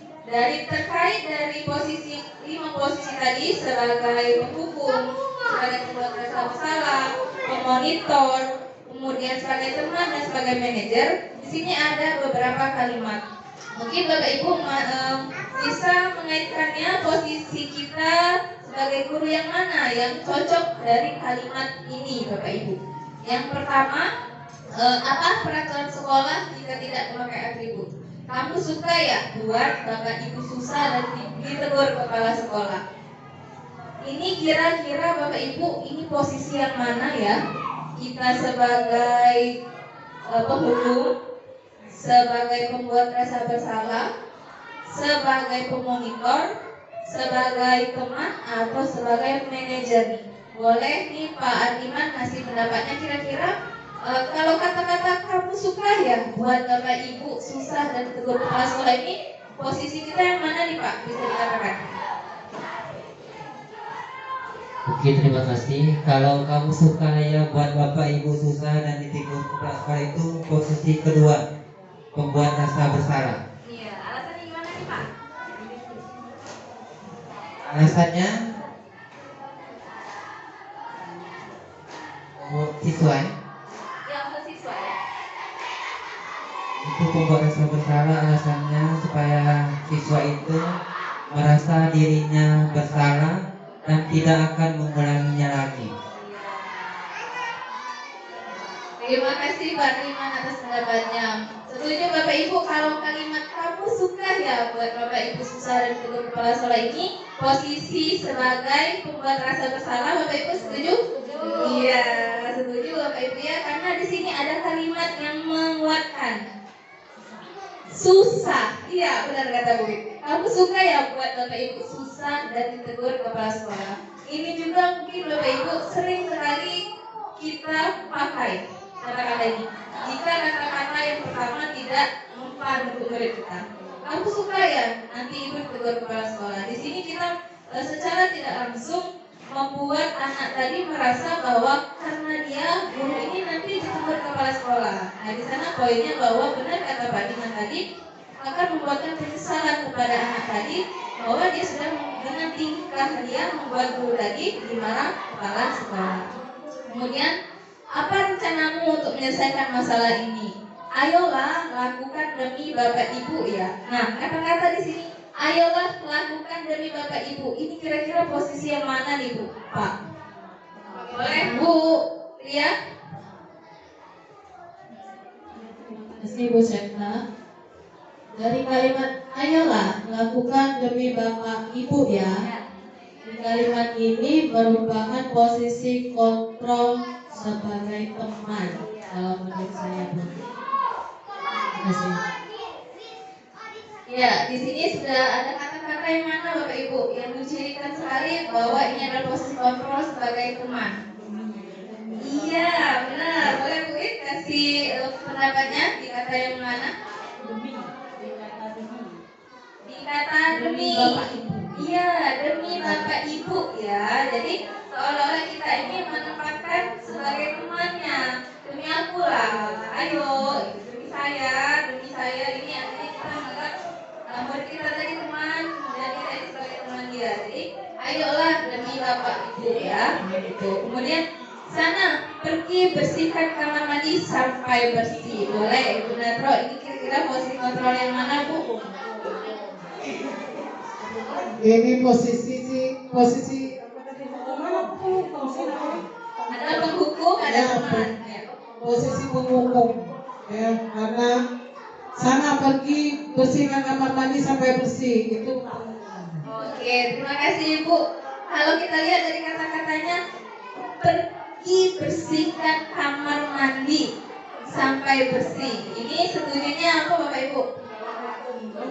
Terkait dari posisi 5 posisi tadi sebagai penghukum, sebagai pembuat rasa bersalah, pemonitor, kemudian sebagai teman dan sebagai manajer, di sini ada beberapa kalimat. Mungkin Bapak Ibu bisa mengaitkannya posisi kita sebagai guru yang mana yang cocok dari kalimat ini Bapak Ibu. Yang pertama, apa peraturan sekolah jika tidak memakai atribut? Kamu suka ya buat Bapak Ibu susah dan ditegur kepala sekolah. Ini kira-kira Bapak Ibu ini posisi yang mana ya? Kita sebagai penghukum, sebagai pembuat rasa bersalah, sebagai pemonitor, sebagai teman, atau sebagai manajer. Boleh nih Pak Ardiman kasih pendapatnya kira-kira kalau kata-kata kamu suka ya buat Bapak Ibu susah dan tegur kepala sekolah ini, posisi kita yang mana nih Pak? Bisa dikatakan? Oke, terima kasih. Kalau kamu suka ya buat Bapak Ibu susah dan ditegur kepala sekolah, itu posisi kedua, pembuat rasa bersalah. Iya, alasannya gimana nih Pak? Alasannya siswa Yang ke siswa ya? itu pembuat rasa bersalah, alasannya supaya siswa itu merasa dirinya bersalah dan tidak akan mengulanginya lagi. Terima kasih Pak Riman atas pendapatnya. Setuju Bapak Ibu kalau kalimat kamu suka ya buat Bapak Ibu susah dan tegur kepala sekolah ini posisi sebagai pembuat rasa bersalah, Bapak Ibu setuju? Iya, setuju Bapak Ibu ya, karena di sini ada kalimat yang menguatkan. Susah, iya benar kata Bu. Kamu suka ya buat Bapak Ibu susah dan ditegur kepala sekolah. Ini juga mungkin Bapak Ibu sering sekali kita pakai kata-kata ini. Jika kata-kata yang pertama tidak mempan untuk murid kita, kamu suka ya nanti ibu tegur kepala sekolah. Di sini kita secara tidak langsung membuat anak tadi merasa bahwa karena dia guru ini nanti ditegur kepala sekolah. Nah di sana poinnya bahwa benar kata Pak Diman tadi akan membuatkan penyesalan kepada anak tadi bahwa dia sudah dengan tingkah dia membuat guru tadi dimarah kepala sekolah. Kemudian apa rencanamu untuk menyelesaikan masalah ini? Ayolah lakukan demi Bapak Ibu ya. Nah, kata-kata di sini, ayolah lakukan demi Bapak Ibu. Ini kira-kira posisi yang mana nih Bu? Pak? Boleh Bu? Lia? Terima kasih Bu Septa. Dari kalimat ayolah lakukan demi Bapak Ibu ya. Di kalimat ini merupakan posisi kontrol sebagai teman kalau menurut saya Bu. Terima kasih. Ya, di sini sudah ada kata-kata yang mana Bapak Ibu yang mencirikan sekali bahwa ini adalah posisi kontrol sebagai teman. Iya, benar. Boleh Bu kasih pendapatnya di kata yang mana? Di kata demi. Iya, demi Bapak Ibu ya. Jadi seolah-olah kita ini menempatkan sebagai temannya. Demi aku lah, ayo, demi saya ini artinya kita menganggap murid kita tadi teman, dan kita ini sebagai teman dia. Jadi ayolah demi Bapak Ibu ya. Gitu. Kemudian sana pergi bersihkan kamar mandi sampai bersih. Boleh Ibu Natro, ini kira-kira posisi kontrol yang mana Bu? Ini posisi Ada penghukum, ada teman. Ya. posisi penghukum ya, karena sana pergi bersihkan kamar mandi sampai bersih itu. Oke, terima kasih Ibu. Kalau kita lihat dari kata-katanya, pergi bersihkan kamar mandi sampai bersih. Ini setujunya apa Bapak Ibu?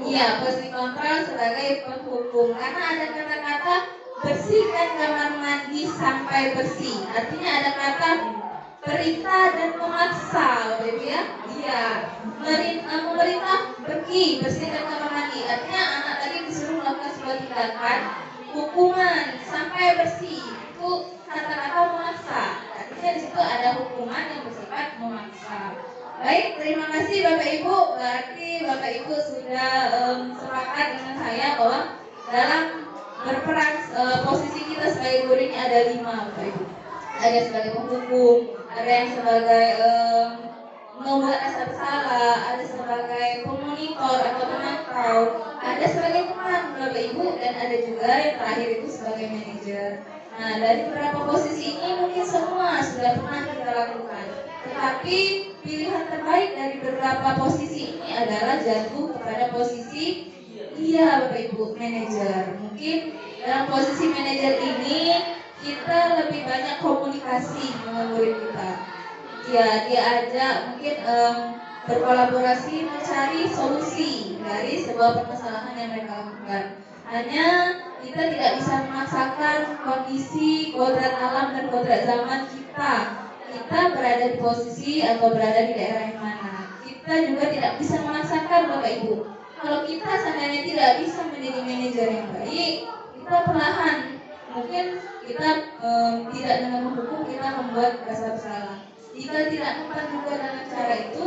Iya, posisi kontrol sebagai penghukum. Karena ada kata-kata bersihkan kamar mandi sampai bersih. Artinya ada kata perintah dan memaksa, Bapak Ibu ya. Iya, memerintah pergi bersihkan kamar mandi. Artinya anak tadi disuruh melakukan sebuah tindakan hukuman sampai bersih. Itu kata-kata memaksa. Artinya di situ ada hukuman yang bersifat memaksa. Baik, terima kasih Bapak Ibu. Berarti Bapak Ibu sudah sepakat dengan saya bahwa dalam berperan posisi kita sebagai guru ini ada 5 Bapak Ibu. Ada sebagai penghukum, ada yang sebagai membuat rasa bersalah, ada sebagai pemonitor atau pemantau, ada sebagai teman Bapak Ibu, dan ada juga yang terakhir itu sebagai manajer. Nah, dari beberapa posisi ini mungkin semua sudah pernah kita lakukan. Tetapi pilihan terbaik dari beberapa posisi ini adalah jatuh kepada posisi Bapak Ibu, manajer. Mungkin dalam posisi manajer ini kita lebih banyak komunikasi dengan murid kita. Ya, diajak mungkin berkolaborasi mencari solusi dari sebuah permasalahan yang mereka lakukan. Hanya kita tidak bisa memaksakan kondisi, kodrat alam dan kodrat zaman kita. Kita berada di posisi atau berada di daerah yang mana. Kita juga tidak bisa memaksakan Bapak Ibu. Kalau kita seandainya tidak bisa menjadi manajer yang baik, kita perlahan mungkin kita tidak dengan menghukum, kita membuat rasa bersalah. Jika tidak mempan juga dengan cara itu,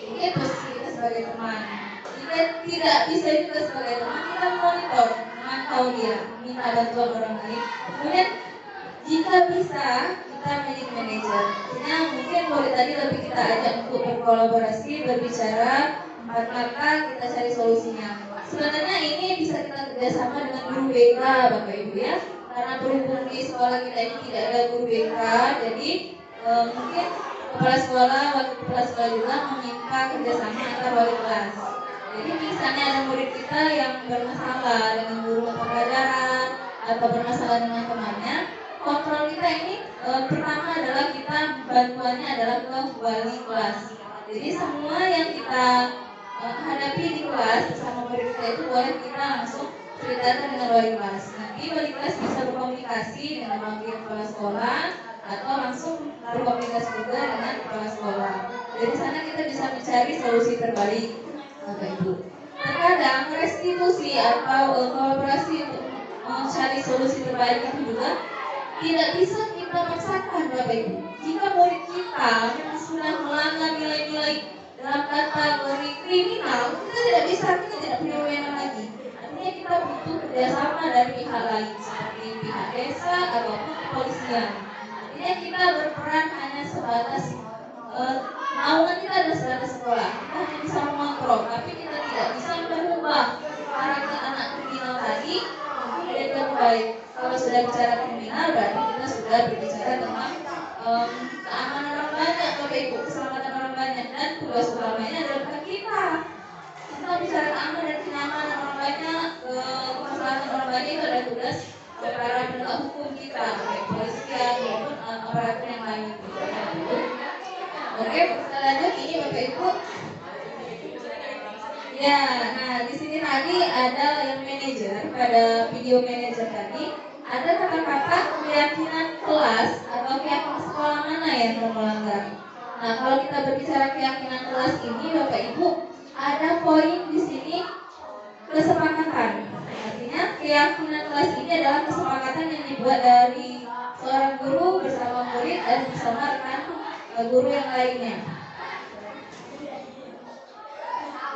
mungkin posisi kita sebagai teman. Jika tidak bisa juga sebagai teman, kita monitor, memantau dia, minta bantuan orang lain. Kemudian jika bisa, kita menjadi manajer. Artinya mungkin murid tadi lebih kita ajak untuk berkolaborasi, berbicara, empat mata kita cari solusinya. Sebenarnya ini bisa kita kerjasama dengan guru BK Bapak Ibu ya, karena berhubung di sekolah kita ini tidak ada guru BK, jadi mungkin kepala sekolah, wakil kepala sekolah juga meminta kerjasama antar wali kelas. Jadi misalnya ada murid kita yang bermasalah dengan guru mata pelajaran atau bermasalah dengan temannya, kontrol kita ini pertama adalah kita bantuannya adalah ke wali kelas. Jadi semua yang kita hadapi di kelas bersama murid kita itu boleh kita langsung ceritakan dengan wali kelas. Nanti wali kelas bisa berkomunikasi dengan wakil kepala sekolah atau langsung berkomunikasi juga dengan kepala sekolah. Dari sana kita bisa mencari solusi terbaik, Bapak Ibu. Terkadang restitusi atau kolaborasi untuk mencari solusi terbaik itu juga tidak bisa kita paksakan, Bapak Ibu. Jika murid kita yang sudah melanggar nilai-nilai dalam kategori kriminal, kita tidak punya wewenang lagi. Artinya kita butuh kerjasama dari pihak lain seperti pihak desa ataupun kepolisian. Artinya kita berperan hanya sebatas naungan kita ada sebatas sekolah. Kita hanya bisa mengontrol, tapi kita tidak bisa mengubah karakter anak kriminal tadi menjadi lebih baik. Kalau sudah bicara kriminal, berarti kita sudah berbicara tentang keamanan orang banyak, Bapak Ibu, keselamatan orang banyak, dan tugas utamanya adalah bukan kita. Kita bicara keamanan dan kenyamanan orang banyak, kemaslahatan orang banyak itu adalah tugas para penegak hukum kita, baik polisian maupun aparatur yang lain. Oke, kita lanjut ini Bapak Ibu. Ya, nah di sini tadi ada yang manajer, pada video manajer tadi ada kata-kata keyakinan kelas atau keyakinan sekolah mana yang melanggar. Nah, kalau kita berbicara keyakinan kelas ini, Bapak Ibu, ada poin di sini kesepakatan. Artinya keyakinan kelas ini adalah kesepakatan yang dibuat dari seorang guru bersama murid dan bersama rekan guru yang lainnya.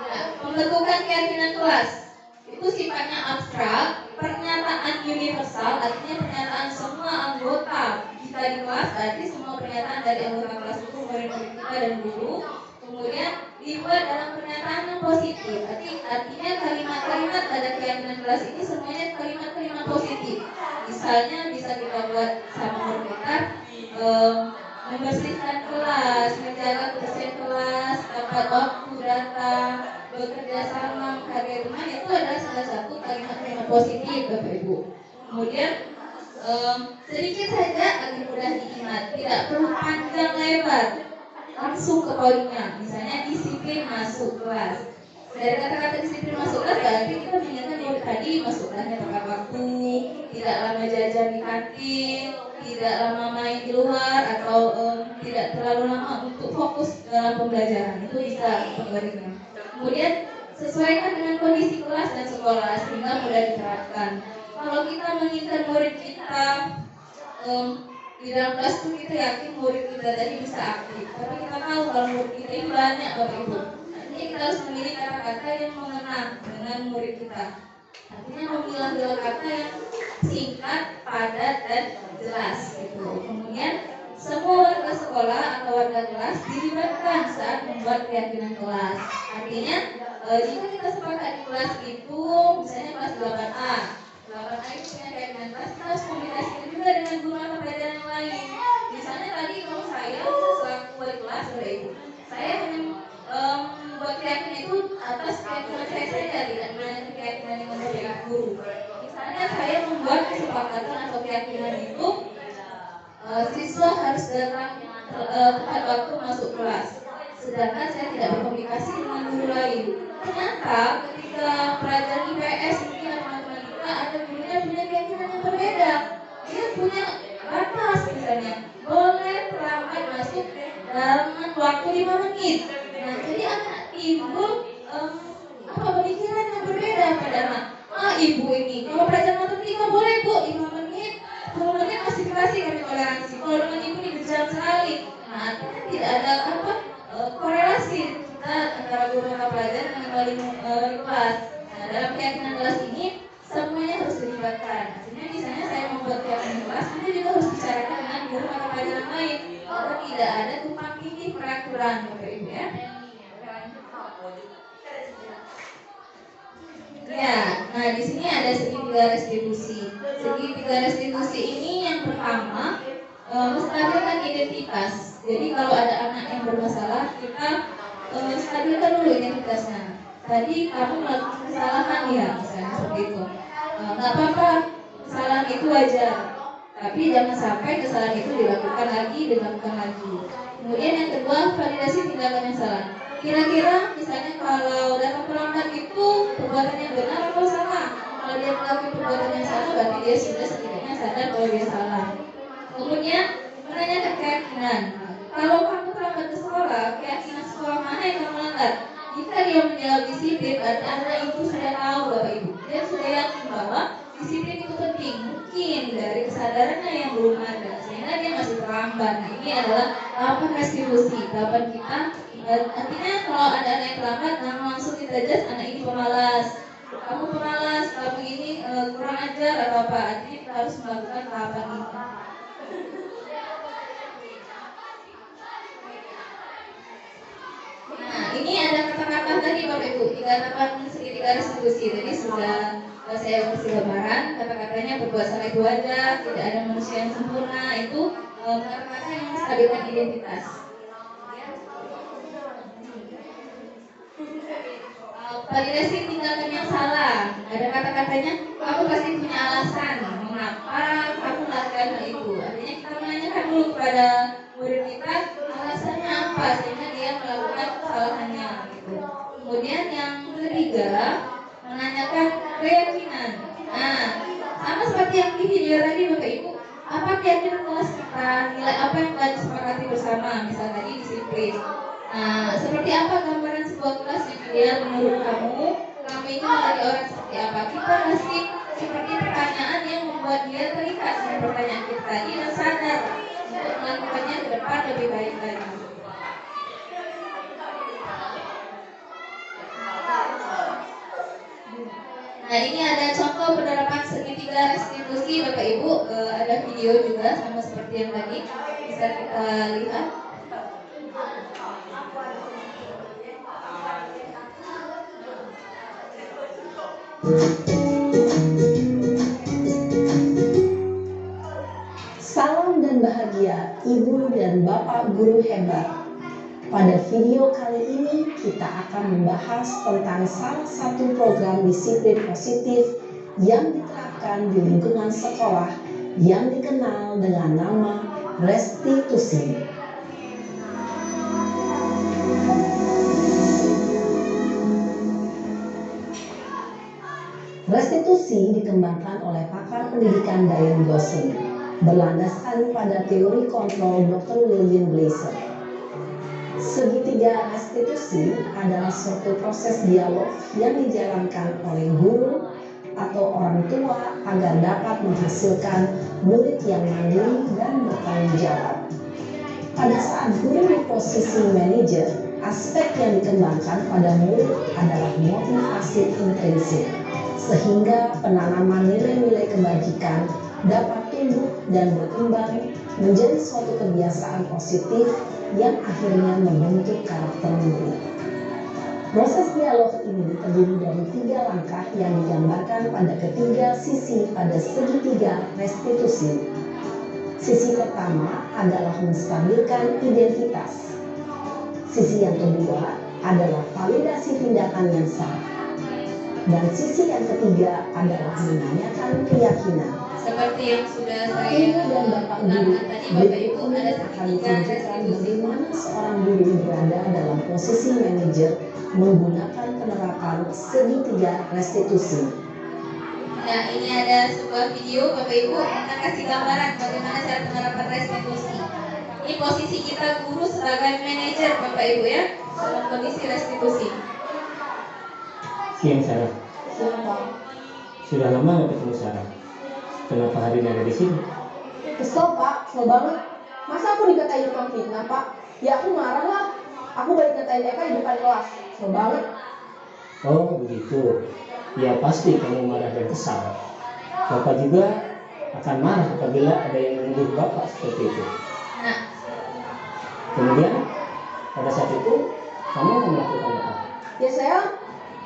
Ya, pembentukan keyakinan kelas itu sifatnya abstrak, pernyataan universal, artinya pernyataan semua anggota kita di kelas, berarti semua pernyataan dari anggota kelas itu, murid-murid kita dan guru, kemudian dibuat dalam pernyataan yang positif. Artinya kalimat-kalimat pada keyakinan kelas ini semuanya kalimat-kalimat positif. Misalnya bisa kita buat sama murid kita, membersihkan kelas, menjaga kebersihan kelas, tepat waktu datang, bekerja sama, menghargai teman, itu adalah salah satu kalimat-kalimat positif, Bapak Ibu. Kemudian sedikit saja agar mudah diingat, tidak perlu panjang lebar, langsung ke poinnya. Misalnya disiplin masuk kelas. Dari kata-kata disiplin masuk kelas berarti kita mengingatkan murid tadi masuk kelasnya tepat waktu, tidak lama jajan di kantin, tidak lama main di luar, atau tidak terlalu lama untuk fokus dalam pembelajaran. Itu bisa kategorinya. Kemudian sesuaikan dengan kondisi kelas dan sekolah sehingga mudah diterapkan. Kalau kita menginginkan murid kita di dalam kelas itu kita yakin murid kita tadi bisa aktif. Tapi kita tahu kalau murid kita ini banyak, Bapak Ibu. Artinya kita harus memilih kata-kata yang mengena dengan murid kita. Artinya memilah kata yang singkat, padat, dan jelas gitu. Kemudian semua warga sekolah atau warga kelas dilibatkan saat membuat keyakinan kelas. Artinya jika kita sepakat di kelas itu, misalnya kelas 8A itu punya keyakinan kelas, kita harus komunikasikan juga dengan guru atau pelajaran yang lain. Misalnya tadi kalau saya selaku wali kelas, Bapak Ibu, saya hanya membuat keyakinan itu atas keyakinan saya saja, tidak menanyakan keyakinan yang berbeda guru. Misalnya saya membuat kesepakatan atau keyakinan itu siswa harus datang tepat waktu masuk kelas, sedangkan saya tidak berkomunikasi dengan guru lain. Ternyata ketika pelajaran IPS mungkin teman-teman kita ada gurunya punya keyakinan yang berbeda. Dia punya batas misalnya boleh terlambat masuk dalam waktu 5 menit. Nah, jadi anak timbul pemikiran yang berbeda pada anak. Ibu ini kalau pelajaran matematika boleh Bu 5 menit, 10 menit masih kasih kami toleransi. Kalau dengan ibu ini berjam sekali. Nah, artinya tidak ada korelasi kita antara guru mata pelajaran dengan wali kelas. Nah, dalam keyakinan kelas ini semuanya harus dilibatkan. Artinya misalnya saya membuat keyakinan kelas, kita juga harus bicarakan dengan guru mata pelajaran lain. Agar tidak ada tumpang tindih peraturan, Bapak Ibu ya. Ya, nah di sini ada segitiga restitusi. Segitiga restitusi ini yang pertama menstabilkan identitas. Jadi kalau ada anak yang bermasalah, kita stabilkan dulu identitasnya. Tadi kamu melakukan kesalahan ya, misalnya seperti itu. Nggak apa-apa, kesalahan itu wajar. Tapi jangan sampai kesalahan itu dilakukan lagi. Kemudian yang kedua, validasi tindakan yang salah. Kira-kira misalnya kalau datang terlambat itu perbuatan yang benar atau salah? Kalau dia melakukan perbuatan yang salah, berarti dia sudah setidaknya sadar kalau dia salah. Kemudian menanyakan keyakinan. Kalau kamu terlambat ke sekolah, keyakinan sekolah mana yang kamu langgar? Jika dia menjawab disiplin, berarti anak itu sudah tahu Bapak Ibu. Dia sudah yakin bahwa disiplin itu penting. Mungkin dari kesadarannya yang belum ada, sehingga dia masih terlambat. Nah, ini adalah tahapan restitusi, tahapan kita. Artinya kalau ada anak yang terlambat, langsung kita judge anak ini pemalas. Kamu pemalas, kamu ini kurang ajar atau apa? Artinya kita harus melakukan tahapan ini. Nah, ini ada kata-kata tadi Bapak Ibu, 3 tahapan segitiga restitusi. Tadi sudah saya kasih gambaran. Kata-katanya berbuat salah itu wajar, tidak ada manusia yang sempurna. Itu kata-kata yang menstabilkan identitas. Validasi tindakan yang salah. Ada kata-katanya, kamu pasti punya alasan mengapa kamu melakukan hal itu. Artinya kita menanyakan dulu kepada murid kita alasannya apa sehingga dia melakukan kesalahannya gitu. Kemudian yang ketiga, menanyakan keyakinan. Nah, sama seperti yang di video tadi Bapak Ibu, apa keyakinan kelas kita, nilai apa yang telah disepakati bersama, misalnya tadi disiplin. Nah, seperti apa gambaran sebuah kelas yang ideal menurut kamu? Kamu ini menjadi orang seperti apa? Kita kasih seperti pertanyaan yang membuat dia terikat dengan pertanyaan kita tadi dan sadar untuk melakukannya ke depan lebih baik lagi. Nah, ini ada contoh penerapan segitiga restitusi Bapak Ibu. Ada video juga sama seperti yang tadi, bisa kita lihat. Salam dan bahagia Ibu dan Bapak guru hebat. Pada video kali ini kita akan membahas tentang salah satu program disiplin positif yang diterapkan di lingkungan sekolah yang dikenal dengan nama restitusi. Restitusi dikembangkan oleh pakar pendidikan Diane Gosling, berlandaskan pada teori kontrol Dr. William Glasser. Segitiga restitusi adalah suatu proses dialog yang dijalankan oleh guru atau orang tua agar dapat menghasilkan murid yang mandiri dan bertanggung jawab. Pada saat guru di posisi manajer, aspek yang dikembangkan pada murid adalah motivasi intrinsik, sehingga penanaman nilai-nilai kebajikan dapat tumbuh dan berkembang menjadi suatu kebiasaan positif yang akhirnya membentuk karakter murid. Proses dialog ini terdiri dari 3 langkah yang digambarkan pada ketiga sisi pada segitiga restitusi. Sisi pertama adalah menstabilkan identitas. Sisi yang kedua adalah validasi tindakan yang salah. Dan sisi yang ketiga adalah menanyakan keyakinan. Seperti yang sudah saya Ibu dan Bapak guru, tadi Bapak Ibu berikut ada ini akan segitiga ditunjukkan restitusi. bagaimana seorang guru berada dalam posisi manajer menggunakan penerapan segitiga restitusi. Nah, ini ada sebuah video Bapak Ibu kita kasih gambaran bagaimana cara penerapan restitusi. Ini posisi kita guru sebagai manajer Bapak Ibu ya, dalam kondisi restitusi. Siang Sarah. Sudah lama nggak ketemu Sarah. Kenapa hari ini ada di sini? Kesel Pak, kesel banget. Masa aku dikatain tukang fitnah Pak? Ya aku marah lah. Aku balik ngatain Eka di depan kelas. Kesel banget. Oh begitu. Ya pasti kamu marah dan kesal. Bapak juga akan marah apabila ada yang menuduh Bapak seperti itu. Nah, Kemudian pada saat itu kamu akan melakukan apa? Ya saya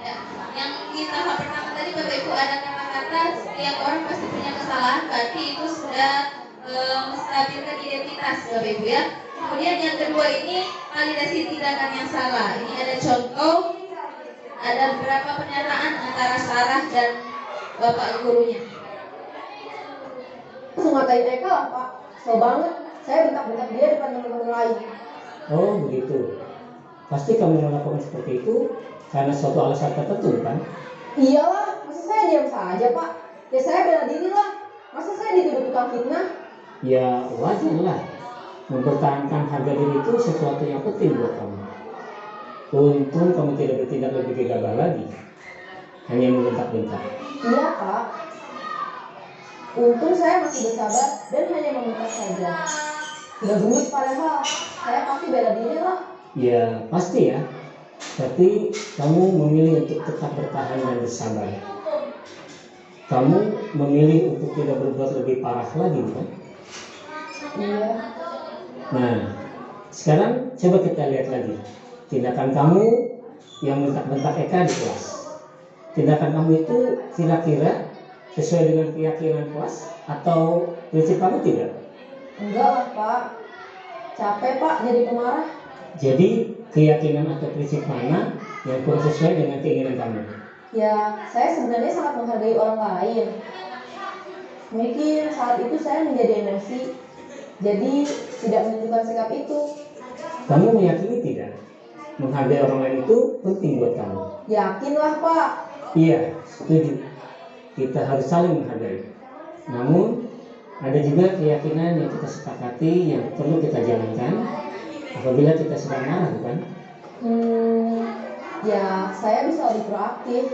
ya, yang di tahap pertama tadi Bapak Ibu ada kata-kata setiap orang pasti punya kesalahan, berarti itu sudah menstabilkan identitas Bapak Ibu ya. Kemudian yang kedua ini validasi tindakan yang salah. Ini ada contoh, ada beberapa pernyataan antara Sarah dan Bapak gurunya. Langsung ngatain Eka lah Pak, kesel banget. Saya bentak-bentak dia depan teman-teman lain. Oh begitu. Pasti kamu melakukan seperti itu karena suatu alasan tertentu kan? Iyalah, masa saya diam saja Pak? Ya saya bela diri lah. Masa saya dituduh tukang fitnah? Ya wajar lah. Mempertahankan harga diri itu sesuatu yang penting buat kamu. Untung kamu tidak bertindak lebih gegabah lagi, hanya membentak-bentak. Iya Pak. Untung saya masih bersabar dan hanya meminta saja. Sudah gemes padahal, saya pasti bela diri lah. Ya pasti ya. Tapi kamu memilih untuk tetap bertahan dan bersabar. Kamu memilih untuk tidak berbuat lebih parah lagi, bukan? Iya. Nah, sekarang coba kita lihat lagi tindakan kamu yang bentak-bentak Eka di kelas. Tindakan kamu itu kira-kira sesuai dengan keyakinan kelas atau prinsip kamu tidak? Enggak lah Pak. Capek Pak jadi pemarah. Jadi keyakinan atau prinsip mana yang kurang sesuai dengan keinginan kamu? Ya, saya sebenarnya sangat menghargai orang lain. Mungkin saat itu saya menjadi emosi, jadi tidak menunjukkan sikap itu. Kamu meyakini tidak? Menghargai orang lain itu penting buat kamu. Yakinlah Pak. Iya, setuju. Kita harus saling menghargai. Namun, ada juga keyakinan yang kita sepakati yang perlu kita jalankan apabila kita sedang marah, bukan? Ya, saya bisa lebih proaktif,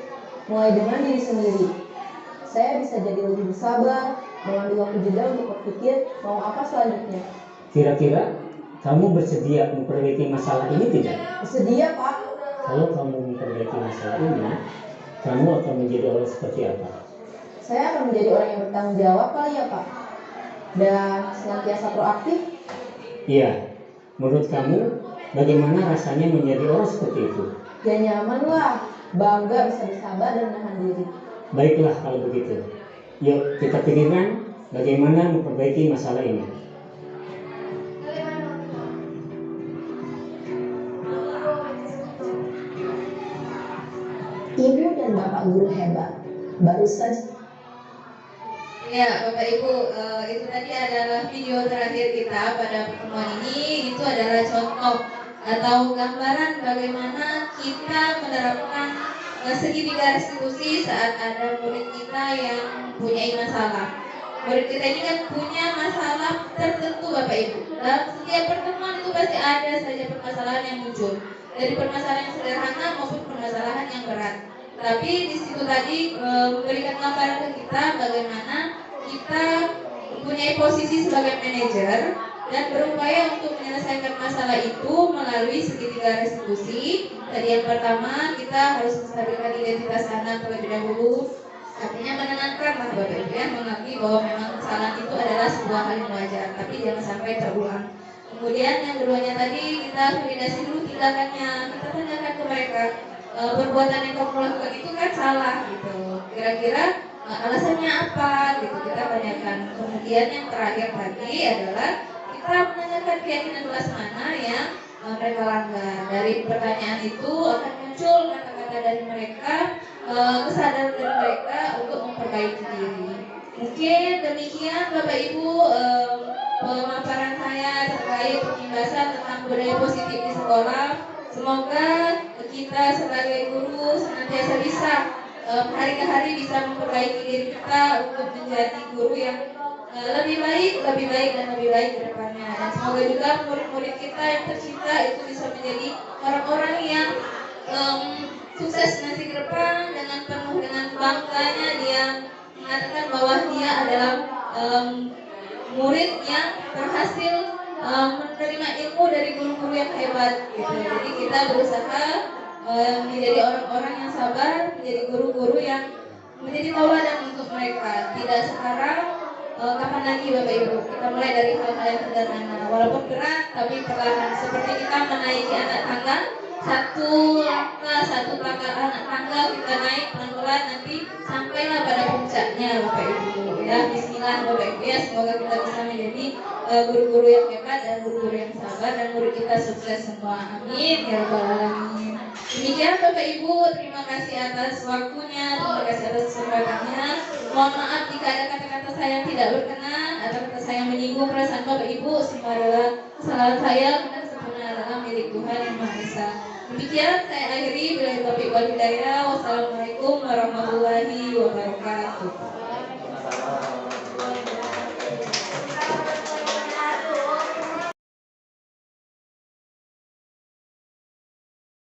mulai dengan diri sendiri. Saya bisa jadi lebih bersabar, mengambil waktu jeda untuk berpikir mau apa selanjutnya. Kira-kira kamu bersedia memperbaiki masalah ini tidak? Bersedia Pak. Kalau kamu memperbaiki masalah ini, kamu akan menjadi orang seperti apa? Saya akan menjadi orang yang bertanggung jawab kali ya Pak. Dan senantiasa proaktif. Iya, menurut kamu bagaimana rasanya menjadi orang seperti itu? Ya nyaman lah, bangga bisa bersabar dan menahan diri. Baiklah kalau begitu. Yuk kita pikirkan bagaimana memperbaiki masalah ini. Ibu dan Bapak guru hebat. Baru saja. Ya, Bapak Ibu, itu tadi adalah video terakhir kita pada pertemuan ini. Itu adalah contoh atau gambaran bagaimana kita menerapkan segitiga restitusi saat ada murid kita yang punya masalah. Murid kita ini kan punya masalah tertentu Bapak Ibu. Dalam setiap pertemuan itu pasti ada saja permasalahan yang muncul. Dari permasalahan yang sederhana maupun permasalahan yang berat. Tapi di situ tadi memberikan gambaran ke kita bagaimana kita mempunyai posisi sebagai manajer dan berupaya untuk menyelesaikan masalah itu melalui segitiga restitusi. Tadi yang pertama kita harus menstabilkan identitas anak terlebih dahulu, artinya menenangkan lah Bapak Ibu ya, mengakui bahwa memang kesalahan itu adalah sebuah hal yang wajar, tapi jangan sampai terulang. Kemudian yang keduanya tadi kita validasi dulu tindakannya, kita tanyakan ke mereka perbuatan yang kamu lakukan itu kan salah gitu. Kira-kira alasannya apa gitu kita tanyakan. Kemudian yang terakhir tadi adalah kita menanyakan keyakinan kelas mana yang mereka langgar. Dari pertanyaan itu akan muncul kata-kata dari mereka, kesadaran dari mereka untuk memperbaiki diri. Mungkin demikian Bapak Ibu pemaparan saya terkait pembahasan tentang budaya positif di sekolah. Semoga kita sebagai guru senantiasa bisa hari ke hari bisa memperbaiki diri kita untuk menjadi guru yang lebih baik dan lebih baik ke depannya. Dan semoga juga murid-murid kita yang tercinta itu bisa menjadi orang-orang yang sukses nanti ke depan dengan penuh dengan bangganya dia mengatakan bahwa dia adalah murid yang berhasil menerima ilmu dari guru-guru yang hebat gitu. Jadi kita berusaha menjadi orang-orang yang sabar, menjadi guru-guru yang menjadi tauladan untuk mereka. Tidak sekarang, kapan lagi Bapak Ibu? Kita mulai dari hal-hal yang sederhana. Walaupun berat, tapi perlahan. Seperti kita menaiki anak tangga, satu langkah, satu anak tangga kita naik pelan-pelan, nanti sampailah pada puncaknya Bapak Ibu ya. Bismillah Bapak Ibu ya, semoga kita bisa menjadi guru-guru yang hebat dan guru-guru yang sabar dan murid kita sukses semua, amin ya rabbal alamin. Demikian Bapak Ibu, terima kasih atas waktunya, terima kasih atas kesempatannya. Mohon maaf jika ada kata-kata saya yang tidak berkenan atau kata saya yang menyinggung perasaan Bapak Ibu, semua adalah kesalahan saya, benar sempurna adalah milik Tuhan yang Maha Esa. Demikian saya akhiri, billahi taufiq wal hidayah. Wassalamualaikum warahmatullahi wabarakatuh.